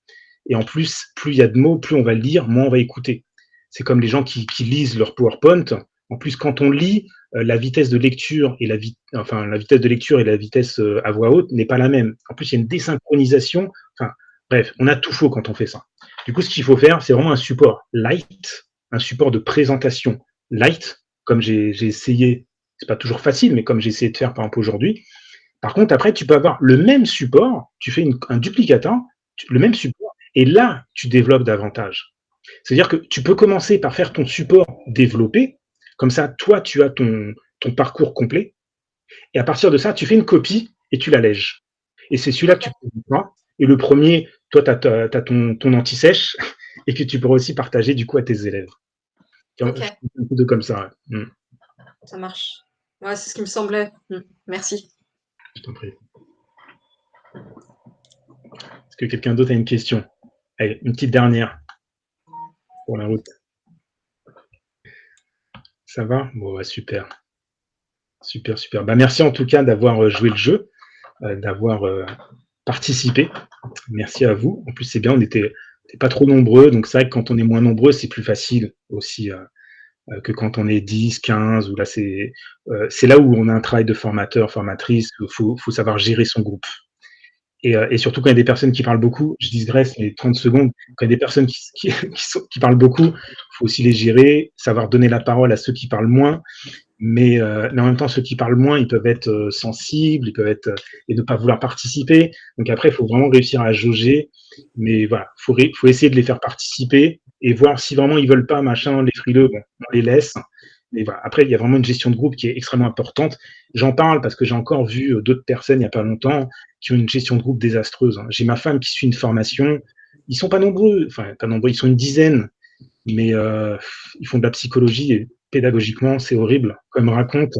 Et en plus, plus il y a de mots, plus on va lire, moins on va écouter. C'est comme les gens qui lisent leur PowerPoint. En plus, quand on lit, la vitesse de lecture et la vitesse de lecture et la vitesse à voix haute n'est pas la même. En plus, il y a une désynchronisation. Enfin, bref, on a tout faux quand on fait ça. Du coup, ce qu'il faut faire, c'est vraiment un support light, un support de présentation light, comme j'ai essayé. C'est pas toujours facile, mais comme j'ai essayé de faire par exemple aujourd'hui. Par contre, après, tu peux avoir le même support, tu fais un duplicata, le même support, et là, tu développes davantage. C'est-à-dire que tu peux commencer par faire ton support développé, comme ça, toi, tu as ton parcours complet, et à partir de ça, tu fais une copie et tu l'allèges. Et c'est celui-là que tu peux faire. Et le premier, toi, tu as ton anti-sèche, et que tu pourras aussi partager du coup à tes élèves.
Okay.
Un peu comme ça. Ouais.
Ça marche. Ouais, c'est ce qui me semblait. Merci.
Je t'en prie. Est-ce que quelqu'un d'autre a une question? Allez, une petite dernière pour la route. Ça va? Bon, ouais, super. Super, super. Bah, merci en tout cas d'avoir joué le jeu, d'avoir participé. Merci à vous. En plus, c'est bien, on n'était pas trop nombreux, donc c'est vrai que quand on est moins nombreux, c'est plus facile aussi que quand on est 10, 15, ou là, c'est là où on a un travail de formateur, formatrice, il faut savoir gérer son groupe. Et surtout quand il y a des personnes qui parlent beaucoup, je digresse, mais 30 secondes, quand il y a des personnes qui parlent beaucoup, il faut aussi les gérer, savoir donner la parole à ceux qui parlent moins, mais en même temps, ceux qui parlent moins, ils peuvent être sensibles, ils peuvent être et ne pas vouloir participer. Donc après, il faut vraiment réussir à jauger, mais voilà, faut essayer de les faire participer et voir si vraiment ils veulent pas, machin, les frileux, bon, on les laisse. Mais voilà. Après, il y a vraiment une gestion de groupe qui est extrêmement importante. J'en parle parce que j'ai encore vu d'autres personnes il n'y a pas longtemps qui ont une gestion de groupe désastreuse. J'ai ma femme qui suit une formation. Ils sont pas nombreux, enfin pas nombreux, ils sont une dizaine, mais ils font de la psychologie et pédagogiquement, c'est horrible, comme raconte.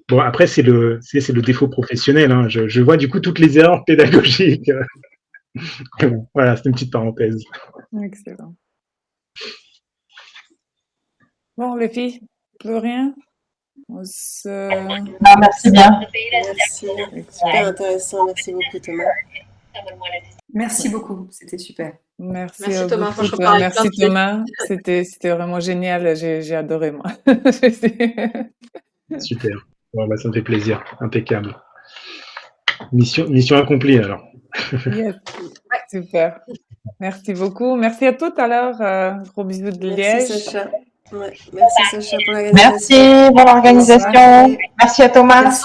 Bon, après, c'est le défaut professionnel. Hein. Je vois du coup toutes les erreurs pédagogiques. Voilà, c'est une petite parenthèse.
Excellent. Bon, les filles, plus rien?
Merci bien.
Merci. Super intéressant. Merci beaucoup, Thomas.
Merci beaucoup, c'était super.
Merci
Thomas.
beaucoup, toi. Merci Thomas. C'était vraiment génial. J'ai adoré, moi.
Super. Bon, bah, ça me fait plaisir. Impeccable. Mission accomplie, alors.
Yes. Super. Merci beaucoup. Merci à toutes, alors. Gros bisous de Liège.
Merci, Sacha. Ouais. Merci, Sacha, pour l'organisation.
Merci pour l'organisation. Merci à Thomas.
Merci.